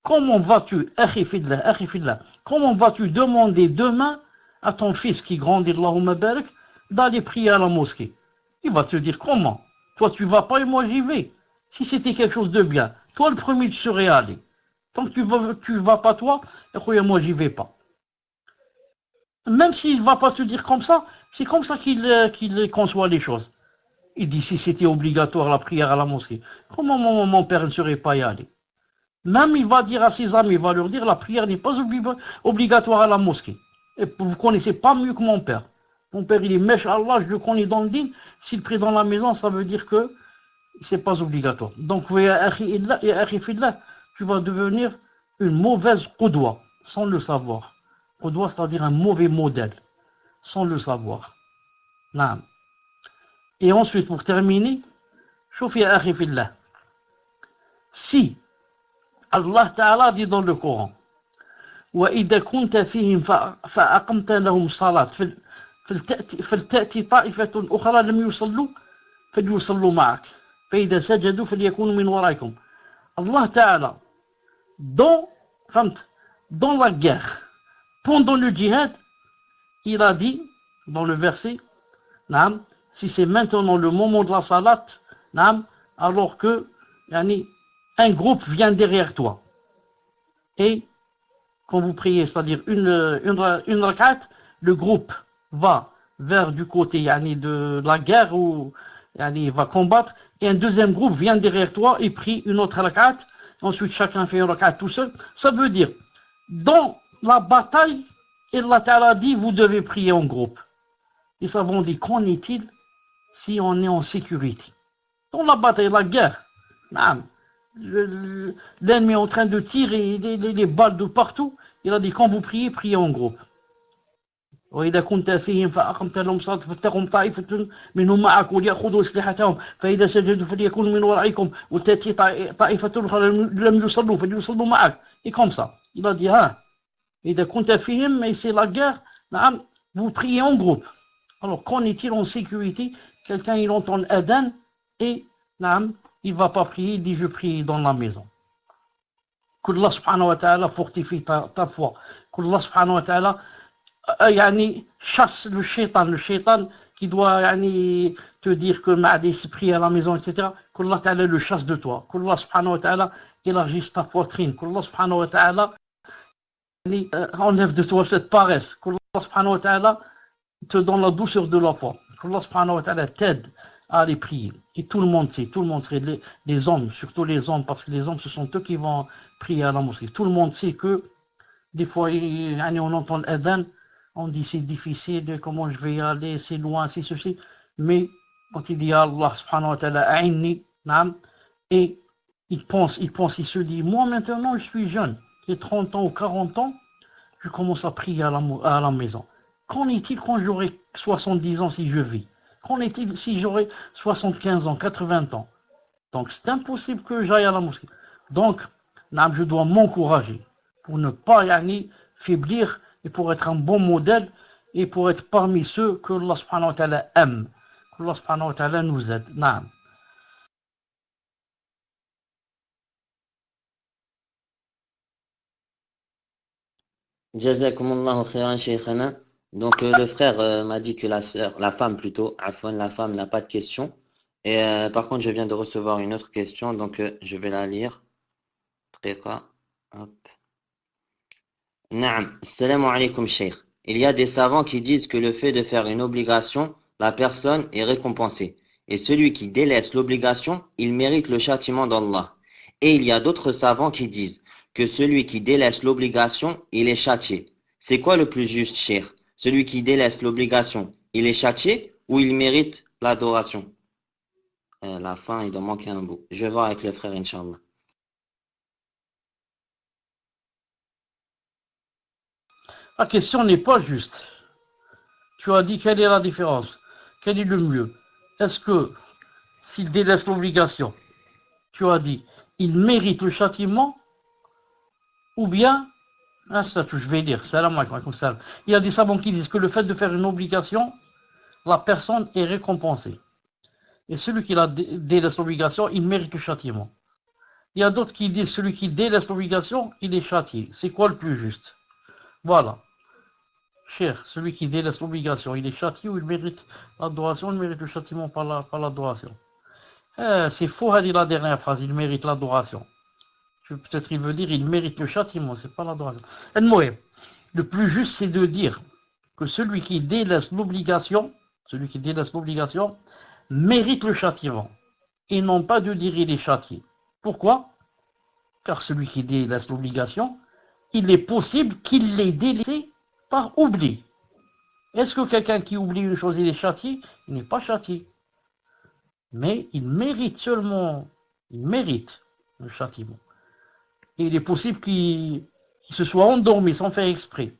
[SPEAKER 2] comment vas-tu demander demain à ton fils qui grandit, Allahumma barak, d'aller prier à la mosquée? Il va te dire comment? Toi tu vas pas et moi j'y vais. Si c'était quelque chose de bien, toi le premier tu serais allé. Tant que tu vas pas toi, moi j'y vais pas. Même s'il ne va pas te dire comme ça, c'est comme ça qu'il conçoit les choses. Il dit si c'était obligatoire la prière à la mosquée, comment mon père ne serait pas y aller? Même il va dire à ses amis, il va leur dire la prière n'est pas obligatoire à la mosquée. Et vous ne connaissez pas mieux que mon père. Mon père il est Masha'Allah, je le connais dans le din. S'il prie dans la maison, ça veut dire que c'est pas obligatoire. Donc, tu vas devenir une mauvaise qudwa, sans le savoir. Qudwa, c'est-à-dire un mauvais modèle, sans le savoir. Naam. Et ensuite, pour terminer, si Allah Ta'ala dit dans le Coran, وَإِذَا كُنْتَ فِيهِمْ فَأَقَمْتَ لَهُمْ صَلَاةً فَلْتَأْتِ طَائِفَةٌ أُخْرَى لَمْ يُصَلُّوا فَلْيُصَلُّوا مَعَكَ فَإِذَا سَجَدُوا فَلْيَكُونُوا مِنْ وَرَائِكُمْ. Allah Ta'ala, dans la guerre, pendant le djihad, il a dit, dans le verset, si c'est maintenant le moment de la salat, alors que un groupe vient derrière toi. Et quand vous priez, c'est-à-dire une rakat, le groupe va vers du côté de la guerre où il va combattre, et un deuxième groupe vient derrière toi et prie une autre rakat, ensuite chacun fait une rakat tout seul. Ça veut dire, dans la bataille, Allah Ta'ala dit, vous devez prier en groupe. Et ça vont dire, qu'en est-il si on est en sécurité? Dans la bataille, la guerre, l'ennemi est en train de tirer les balles de partout. Il a dit, quand vous priez, priez en groupe. وإذا كنت فيهم فأقمت لهم صلاة فلتقم طائفة منهم معك وليأخذوا أسلحتهم فإذا سجدوا فليكونوا من ورائكم وتأتي طائفة أخرى لم يصلوا فليصلوا معك. Et comme ça, il a dit, إذا كنت فيهم, mais c'est la guerre, vous priez en groupe. Alors, qu'en est-il en sécurité? Quelqu'un, il entend l'adhan et il ne va pas prier, il dit, je prie dans la maison. qu'Allah subhanahu wa ta'ala fortifie ta foi. qu'Allah subhanahu wa ta'ala chasse le shaitan qui doit te dire que Mahdi s'est pris à la maison, etc. qu'Allah ta'ala le chasse de toi. qu'Allah subhanahu wa ta'ala élargisse ta poitrine. qu'Allah subhanahu wa ta'ala enlève de toi cette paresse. qu'Allah subhanahu wa ta'ala te donne la douceur de la foi. qu'Allah subhanahu wa ta'ala t'aide à aller prier. Et tout le monde sait, les hommes, surtout les hommes, parce que les hommes, ce sont eux qui vont prier à la mosquée. Tout le monde sait que des fois, on entend l'adhan, on dit c'est difficile, comment je vais y aller, c'est loin, c'est ceci. Mais quand il dit Allah subhanahu wa ta'ala, a'inni, et il se dit, moi maintenant je suis jeune, j'ai 30 ans ou 40 ans, je commence à prier à la maison. Qu'en est-il quand j'aurai 70 ans si je vis? Si j'aurais 75 ans, 80 ans, donc c'est impossible que j'aille à la mosquée. Donc, je dois m'encourager pour ne pas faiblir et pour être un bon modèle et pour être parmi ceux que Allah subhanahu wa ta'ala aime, que Allah subhanahu wa ta'ala nous aide. Naam.
[SPEAKER 1] Jazakumullahu khairan, shaykhana. Donc, le frère m'a dit que la femme plutôt, afwan, la femme n'a pas de question. Et par contre, je viens de recevoir une autre question, donc je vais la lire. Triqa. Hop. Naam. Assalamu alaikum, shaykh. Il y a des savants qui disent que le fait de faire une obligation, la personne est récompensée. Et celui qui délaisse l'obligation, il mérite le châtiment d'Allah. Et il y a d'autres savants qui disent que celui qui délaisse l'obligation, il est châtié. C'est quoi le plus juste, shaykh? Celui qui délaisse l'obligation, il est châtié ou il mérite l'adoration? La fin, il doit manquer un bout. Je vais voir avec le frère, Inch'Allah.
[SPEAKER 2] La question n'est pas juste. Tu as dit quelle est la différence? Quel est le mieux? Est-ce que s'il délaisse l'obligation, tu as dit, il mérite le châtiment ou bien, je vais dire, salam alaykoum, salam. Il y a des savants qui disent que le fait de faire une obligation, la personne est récompensée. Et celui qui délaisse l'obligation, il mérite le châtiment. Il y a d'autres qui disent celui qui délaisse l'obligation, il est châtié. C'est quoi le plus juste? Voilà. Cher, celui qui délaisse l'obligation, il est châtié ou il mérite l'adoration, il mérite le châtiment par l'adoration. C'est faux, a dit la dernière phrase, il mérite l'adoration. Peut-être il veut dire il mérite le châtiment, c'est pas l'adoration. Le plus juste, c'est de dire que celui qui délaisse l'obligation, mérite le châtiment. Et non pas de dire il est châtié. Pourquoi? Car celui qui délaisse l'obligation, il est possible qu'il l'ait délaissé par oubli. Est-ce que quelqu'un qui oublie une chose, il est châtié? Il n'est pas châtié. Mais il mérite le châtiment. Et il est possible qu'il se soit endormi sans faire exprès.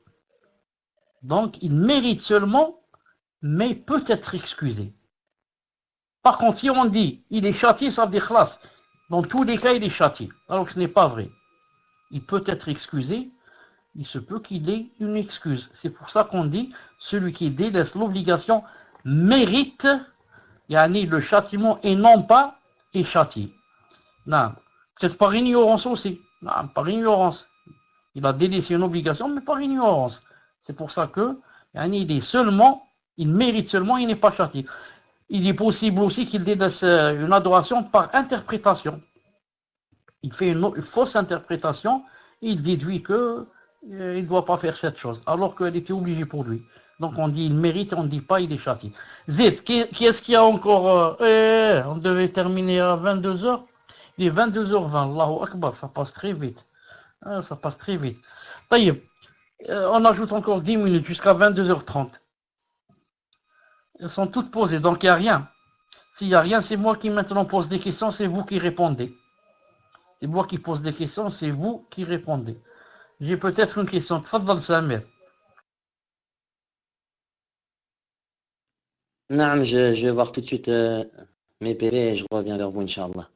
[SPEAKER 2] Donc, il mérite seulement, mais peut être excusé. Par contre, si on dit il est châtié, ça veut dire khlas. Dans tous les cas, il est châtié. Alors que ce n'est pas vrai. Il peut être excusé, il se peut qu'il ait une excuse. C'est pour ça qu'on dit celui qui délaisse l'obligation mérite le châtiment et non pas est châtié. Non. Peut-être par ignorance aussi. Non, par ignorance. Il a délaissé une obligation, mais par ignorance. C'est pour ça que il mérite seulement, il n'est pas châtié. Il est possible aussi qu'il délaisse une adoration par interprétation. Il fait une fausse interprétation et il déduit que il ne doit pas faire cette chose, alors qu'elle était obligée pour lui. Donc on dit il mérite et on ne dit pas il est châtié. Zed, qui est-ce qu'il y a encore on devait terminer à 22h. Il est 22h20. Allahu Akbar, ça passe très vite. Ça passe très vite. Taïeb, on ajoute encore 10 minutes jusqu'à 22h30. Elles sont toutes posées, donc il n'y a rien. S'il n'y a rien, c'est moi qui maintenant pose des questions, c'est vous qui répondez. C'est moi qui pose des questions, c'est vous qui répondez. J'ai peut-être une question. Tfaddal Samir.
[SPEAKER 1] Naam, je vais voir tout de suite mes PV et je reviens vers vous, Inch'Allah.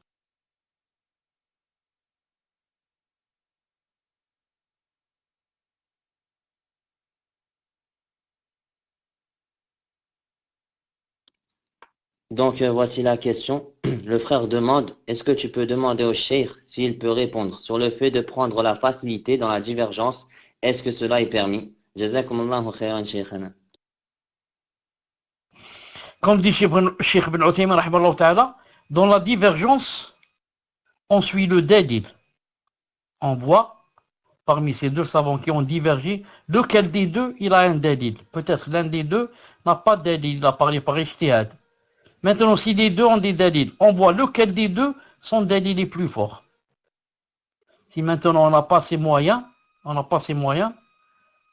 [SPEAKER 1] Donc, voici la question. Le frère demande, est-ce que tu peux demander au cheikh s'il peut répondre sur le fait de prendre la facilité dans la divergence? Est-ce que cela est permis? Jazakumullahu khairan, shaykhana.
[SPEAKER 2] Comme dit Cheikh Ibn Uthaymin, dans la divergence, on suit le dalil. On voit, parmi ces deux savants qui ont divergé, lequel des deux il a un dalil. Peut-être l'un des deux n'a pas de dalil, il a parlé par ijtihad. Maintenant, si les deux ont des dalils, on voit lequel des deux son dalil est plus fort. Si maintenant on n'a pas ces moyens,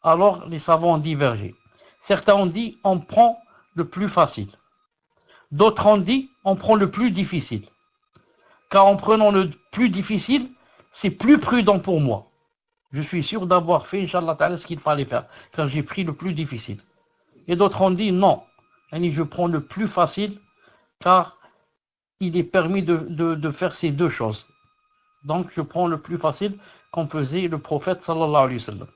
[SPEAKER 2] alors les savants ont divergé. Certains ont dit on prend le plus facile. D'autres ont dit on prend le plus difficile. Car en prenant le plus difficile, c'est plus prudent pour moi. Je suis sûr d'avoir fait, Inch'Allah Ta'ala, ce qu'il fallait faire, car j'ai pris le plus difficile. Et d'autres ont dit non. je prends le plus facile, car il est permis de faire ces deux choses. Donc je prends le plus facile qu'en faisait le prophète sallallahu alayhi wa sallam.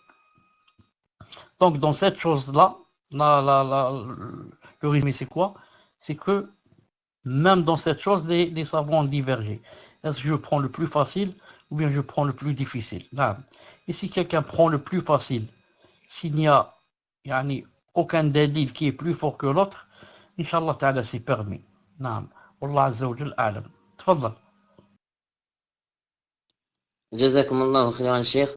[SPEAKER 2] Donc dans cette chose-là, le résumé c'est quoi? C'est que même dans cette chose, les savants ont divergé. Est-ce que je prends le plus facile ou bien je prends le plus difficile? Et si quelqu'un prend le plus facile, s'il n'y a aucun dalil qui est plus fort que l'autre, Inch'Allah ta'ala c'est permis. Wallah azza wa jal a'lam. Tfadal.
[SPEAKER 1] Jazakumullahu khairan, Cheikh.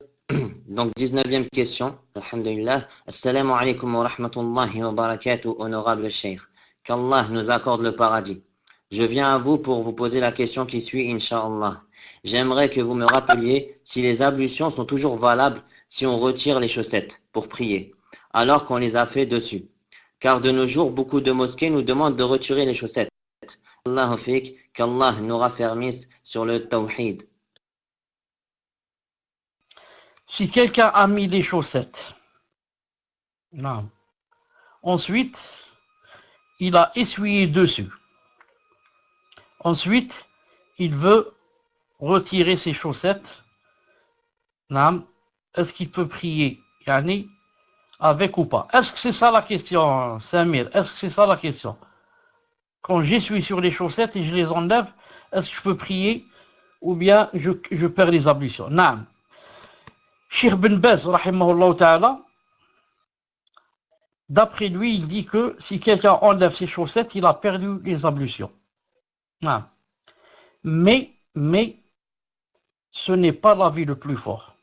[SPEAKER 1] Donc, 19e question. Alhamdulillah. Assalamu alaikum wa rahmatullahi wa barakatuh, honorable Cheikh. Qu'Allah nous accorde le paradis. Je viens à vous pour vous poser la question qui suit, Inch'Allah. J'aimerais que vous me rappeliez si les ablutions sont toujours valables si on retire les chaussettes pour prier, alors qu'on les a fait dessus. Car de nos jours, beaucoup de mosquées nous demandent de retirer les chaussettes. Allahu fik, qu'Allah nous raffermisse sur le tawhid.
[SPEAKER 2] Si quelqu'un a mis les chaussettes, ensuite, il a essuyé dessus. Ensuite, il veut retirer ses chaussettes. Est-ce qu'il peut prier avec ou pas? Est-ce que c'est ça la question, Samir? Est-ce que c'est ça la question? Quand j'essuie sur les chaussettes et je les enlève, est-ce que je peux prier ou bien je perds les ablutions? Non. Cheikh Ben Baz, rahimahullah ta'ala, d'après lui, il dit que si quelqu'un enlève ses chaussettes, il a perdu les ablutions. Non. Mais, ce n'est pas l'avis le plus fort.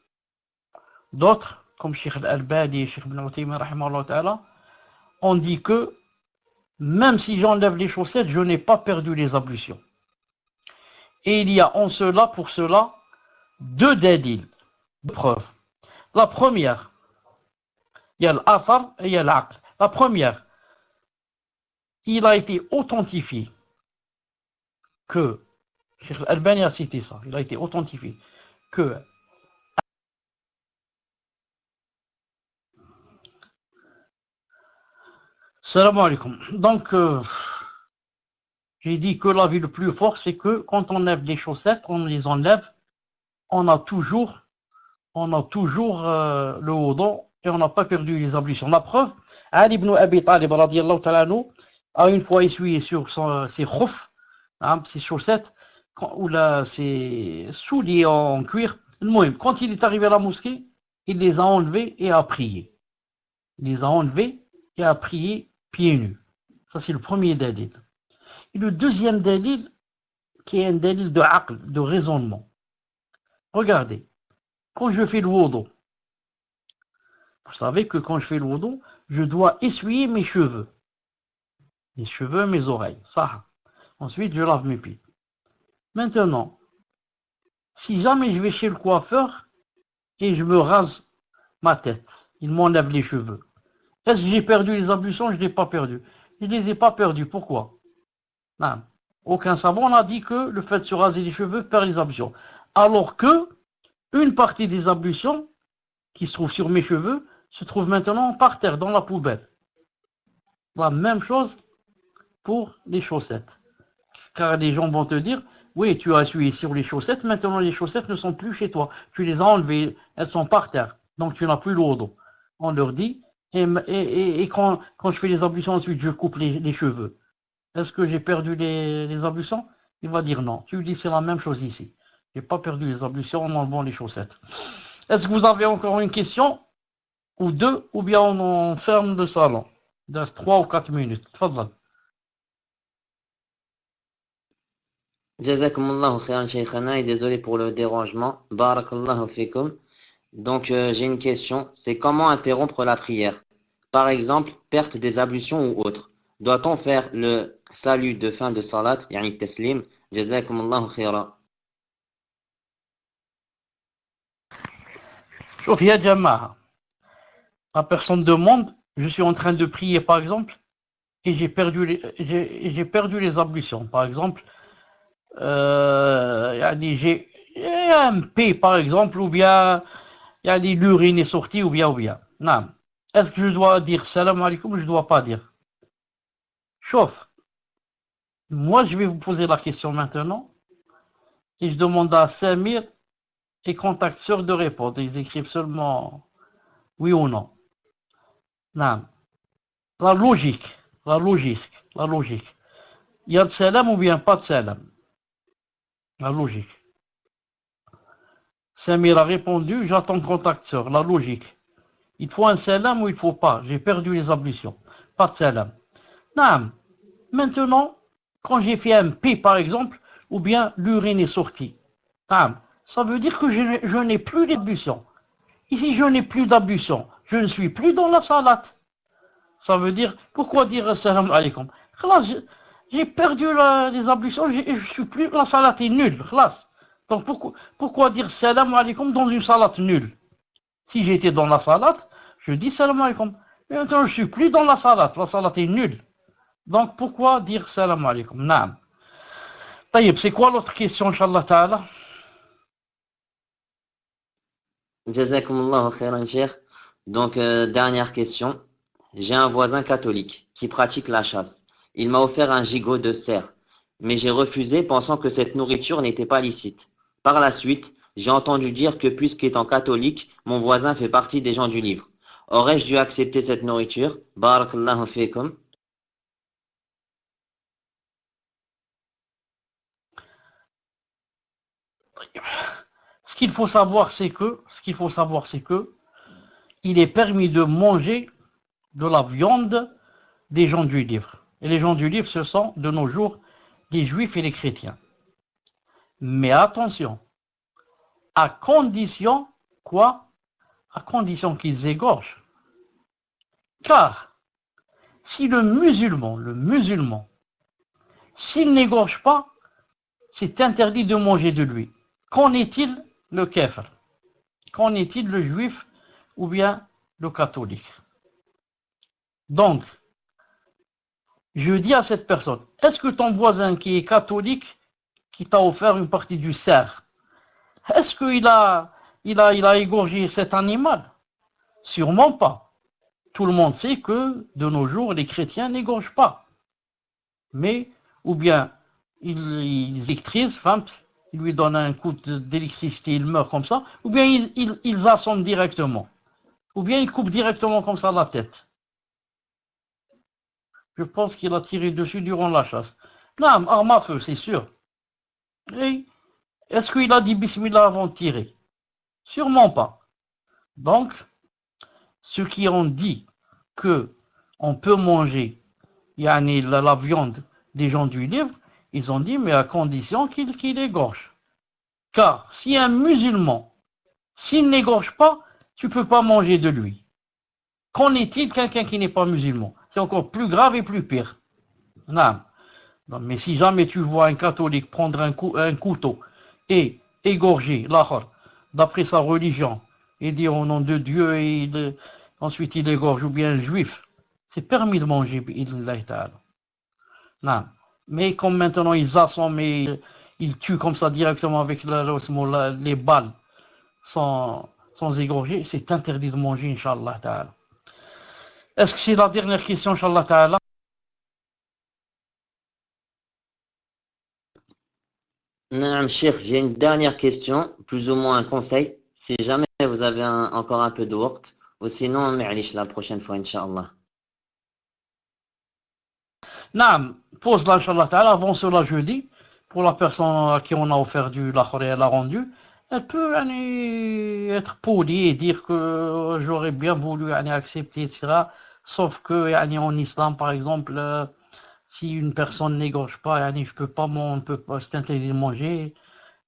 [SPEAKER 2] D'autres, comme Cheikh Al-Albani et Cheikh Ben Uthaymin, rahimahullah ta'ala, ont dit que même si j'enlève les chaussettes, je n'ai pas perdu les ablutions. Et il y a pour cela, deux dalils, deux preuves. La première, il y a l'Athar et il y a l'Aql. La première, il a été authentifié que, Cheikh Al-Albani a cité ça, il a été authentifié que Salam alaikum. Donc, j'ai dit que l'avis le plus fort, c'est que quand on enlève les chaussettes, on les enlève, on a toujours le wudu et on n'a pas perdu les ablutions. La preuve, Ali ibn Abi Talib radiyallahu ta'ala anhu a une fois essuyé sur ses khouf, ses chaussettes, ou ses souliers en cuir. Quand il est arrivé à la mosquée, il les a enlevés et a prié. Il les a enlevés et a prié pieds nus. Ça c'est le premier dalil. Et le deuxième dalil, qui est un dalil de aql, de raisonnement. Regardez, quand je fais le wudu, vous savez que quand je fais le wudu, je dois essuyer mes cheveux, mes oreilles, ça. Ensuite, je lave mes pieds. Maintenant, si jamais je vais chez le coiffeur et je me rase ma tête, il m'enlève les cheveux. Est-ce que j'ai perdu les ablutions? Je ne les ai pas perdues. Je ne les ai pas perdues. Pourquoi? Non. Aucun savant n'a dit que le fait de se raser les cheveux perd les ablutions. Alors que une partie des ablutions qui se trouve sur mes cheveux se trouve maintenant par terre, dans la poubelle. La même chose pour les chaussettes. Car les gens vont te dire, oui, tu as essuyé sur les chaussettes, maintenant les chaussettes ne sont plus chez toi. Tu les as enlevées, elles sont par terre. Donc tu n'as plus le wudu. On leur dit, et quand je fais les ablutions, ensuite je coupe les cheveux. Est-ce que j'ai perdu les ablutions? Il va dire non. Tu lui dis, c'est la même chose ici. Je n'ai pas perdu les ablutions en enlevant les chaussettes. Est-ce que vous avez encore une question? Ou deux, ou bien on ferme le salon? Il reste 3 ou 4 minutes. Tfadal.
[SPEAKER 1] Jazakumullahu khairan, Shaykhana, et désolé pour le dérangement. Barakallahu fikum. Donc, j'ai une question. C'est comment interrompre la prière? Par exemple, perte des ablutions ou autre. Doit-on faire le salut de fin de salat, yani taslim? Jazakumullahu khairan.
[SPEAKER 2] Sauf ya jama'a. La personne demande, je suis en train de prier par exemple, et j'ai perdu les ablutions. Par exemple, j'ai un P par exemple, ou bien l'urine est sortie, ou bien. Non. Est-ce que je dois dire salam alaikum ou je ne dois pas dire? Chauffe. Moi, je vais vous poser la question maintenant. Et je demande à Samir et contact sûr de répondre. Ils écrivent seulement oui ou non. Non. La logique. Il y a de salam ou bien pas de salam. La logique. Samir a répondu, j'attends contact sûr. La logique. Il faut un salam ou il ne faut pas. J'ai perdu les ablutions. Pas de salam. Non. Maintenant, quand j'ai fait un P par exemple, ou bien l'urine est sortie. Non. Ça veut dire que je n'ai plus d'ablution. Ici, je n'ai plus d'ablution. Je ne suis plus dans la salat. Ça veut dire, pourquoi dire salam alaikum? J'ai perdu les ablutions, je suis plus, la salat est nulle. Donc pourquoi dire salam alaikum dans une salat nulle? Si j'étais dans la salat, je dis salam alaikum. Mais maintenant, je suis plus dans la salat est nulle. Donc pourquoi dire salam alaikum? Naam. Taïb, c'est quoi l'autre question, Inch'Allah Ta'ala?
[SPEAKER 1] Jazakumullahu khairan, Cheikh. Donc, dernière question. J'ai un voisin catholique qui pratique la chasse. Il m'a offert un gigot de cerf, mais j'ai refusé pensant que cette nourriture n'était pas licite. Par la suite, j'ai entendu dire que puisqu'étant catholique, mon voisin fait partie des gens du livre. Aurais-je dû accepter cette nourriture? Barakallahu fikum.
[SPEAKER 2] Ce qu'il faut savoir, c'est que il est permis de manger de la viande des gens du livre. Et les gens du livre, ce sont, de nos jours, les juifs et les chrétiens. Mais attention, à condition, quoi? À condition qu'ils égorgent. Car, si le musulman, s'il n'égorge pas, c'est interdit de manger de lui. Qu'en est-il le kafir? Qu'en est-il le juif ou bien le catholique? Donc, je dis à cette personne, est-ce que ton voisin qui est catholique, qui t'a offert une partie du cerf, est-ce qu'il a égorgé cet animal? Sûrement pas. Tout le monde sait que de nos jours, les chrétiens n'égorgent pas. Mais, ou bien, ils électrisent, ils lui donnent un coup d'électricité, il meurt comme ça, ou bien ils assomment directement. Ou bien ils coupent directement comme ça la tête. Je pense qu'il a tiré dessus durant la chasse. Non, arme à feu, c'est sûr. Et est-ce qu'il a dit Bismillah avant de tirer? Sûrement pas. Donc, ceux qui ont dit que on peut manger la viande des gens du livre, ils ont dit, mais à condition qu'il égorge. Car si un musulman, s'il n'égorge pas, tu ne peux pas manger de lui. Qu'en est-il quelqu'un qui n'est pas musulman? C'est encore plus grave et plus pire. Non. Non, mais si jamais tu vois un catholique prendre un couteau et égorger l'autre d'après sa religion et dire au nom de Dieu et ensuite il égorge, ou bien un juif, c'est permis de manger. Non. Mais comme maintenant ils assomment et ils tuent comme ça directement avec les balles sans égorger, c'est interdit de manger, Inch'Allah Ta'ala. Est-ce que c'est la dernière question, Inch'Allah Ta'ala?
[SPEAKER 1] Non, Cheikh, j'ai une dernière question, plus ou moins un conseil. Si jamais vous avez encore un peu de waqt, ou sinon, معليش la prochaine fois, Inch'Allah.
[SPEAKER 2] Non, pose-la, Inch'Allah Ta'ala, avant cela jeudi, pour la personne à qui on a offert du lachor et elle a rendu, elle peut être polie et dire que j'aurais bien voulu accepter, etc. Sauf que en islam, par exemple, si une personne n'égorge pas, je peux pas, c'est interdit de manger.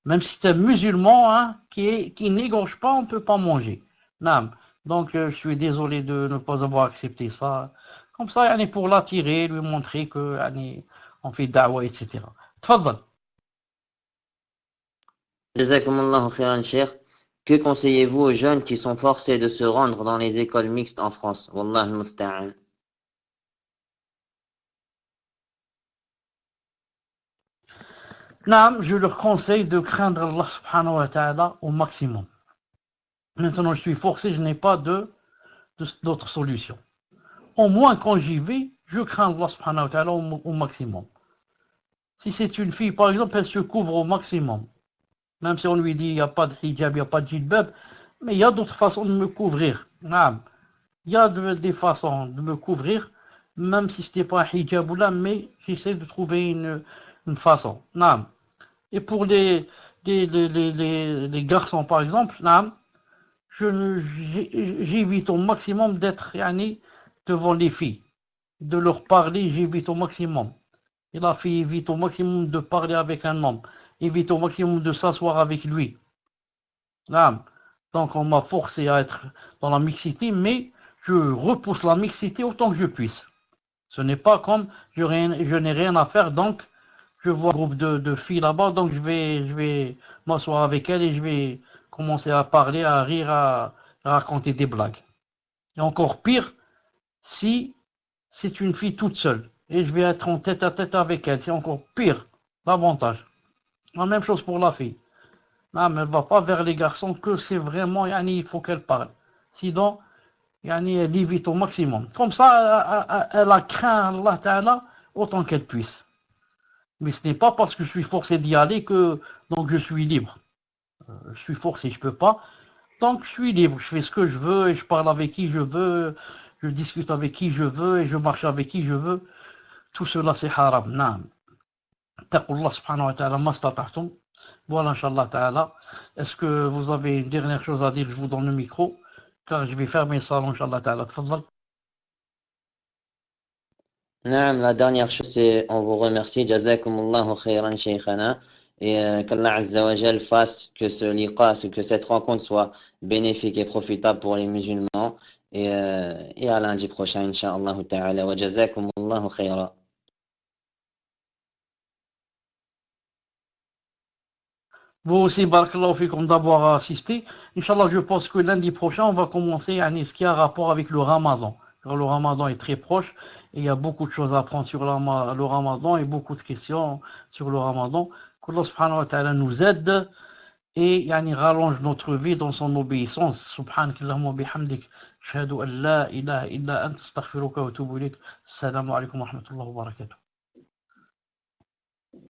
[SPEAKER 2] Même si c'est un musulman qui n'égorge pas, on ne peut pas manger. Non. Donc, je suis désolé de ne pas avoir accepté ça. Comme ça, pour l'attirer, lui montrer que on fait da'wa, etc. Tfadal.
[SPEAKER 1] Jazakumullahu khairan, Cheikh. Que conseillez-vous aux jeunes qui sont forcés de se rendre dans les écoles mixtes en France? Wallah al-musta'an.
[SPEAKER 2] Non, je leur conseille de craindre Allah subhanahu wa ta'ala au maximum. Maintenant, je suis forcé, je n'ai pas d'autre solution. Au moins, quand j'y vais, je crains Allah subhanahu wa ta'ala au maximum. Si c'est une fille, par exemple, elle se couvre au maximum. Même si on lui dit il n'y a pas de hijab, il n'y a pas de jilbab, mais il y a d'autres façons de me couvrir. Naam. Il y a des façons de me couvrir, même si ce n'était pas un hijab ou là, mais j'essaie de trouver une façon. Naam. Et pour les garçons, par exemple, naam, j'évite au maximum d'être devant les filles, de leur parler, j'évite au maximum. Et la fille évite au maximum de parler avec un homme, évite au maximum de s'asseoir avec lui. Naam. Donc on m'a forcé à être dans la mixité, mais je repousse la mixité autant que je puisse. Ce n'est pas comme je n'ai rien à faire, donc je vois un groupe de filles là-bas, donc je vais m'asseoir avec elles et je vais commencer à parler, à rire, à raconter des blagues. Et encore pire, si c'est une fille toute seule et je vais être en tête à tête avec elle, c'est encore pire, davantage. La même chose pour la fille. Non, mais elle ne va pas vers les garçons que c'est vraiment, il faut qu'elle parle. Sinon, elle évite au maximum. Comme ça, elle a craint Allah Ta'ala autant qu'elle puisse. Mais ce n'est pas parce que je suis forcé d'y aller que donc je suis libre. Je suis forcé, je ne peux pas. Donc je suis libre, je fais ce que je veux et je parle avec qui je veux, je discute avec qui je veux et je marche avec qui je veux. Tout cela c'est haram. Naam. Taqullah subhanahu wa ta'ala mastata'tum. Voilà, Inch'Allah Ta'ala. Est-ce que vous avez une dernière chose à dire? Je vous donne le micro, car je vais fermer ça, Inch'Allah Ta'ala. Tfadal.
[SPEAKER 1] La dernière chose, c'est on vous remercie. Jazakumullahu khayran shaykhana. Et qu'Allah Azza wa Jal fasse que ce liqa, que cette rencontre soit bénéfique et profitable pour les musulmans. Et à lundi prochain, Inch'Allah Ta'ala. Wa jazakumullahu khayran.
[SPEAKER 2] Vous aussi, barakallahu fikum d'avoir assisté. Inch'Allah, je pense que lundi prochain, on va commencer ce qui a rapport avec le Ramadan. Car le Ramadan est très proche et il y a beaucoup de choses à apprendre sur le Ramadan et beaucoup de questions sur le Ramadan. Qu'Allah subhanahu wa ta'ala nous aide et rallonge notre vie dans son obéissance. Subhanakallahumma bihamdik. Ashhadu an la ilaha illa anta astaghfiruka wa atubu ilayk. Assalamu alaikum wa rahmatullahi wa barakatuh.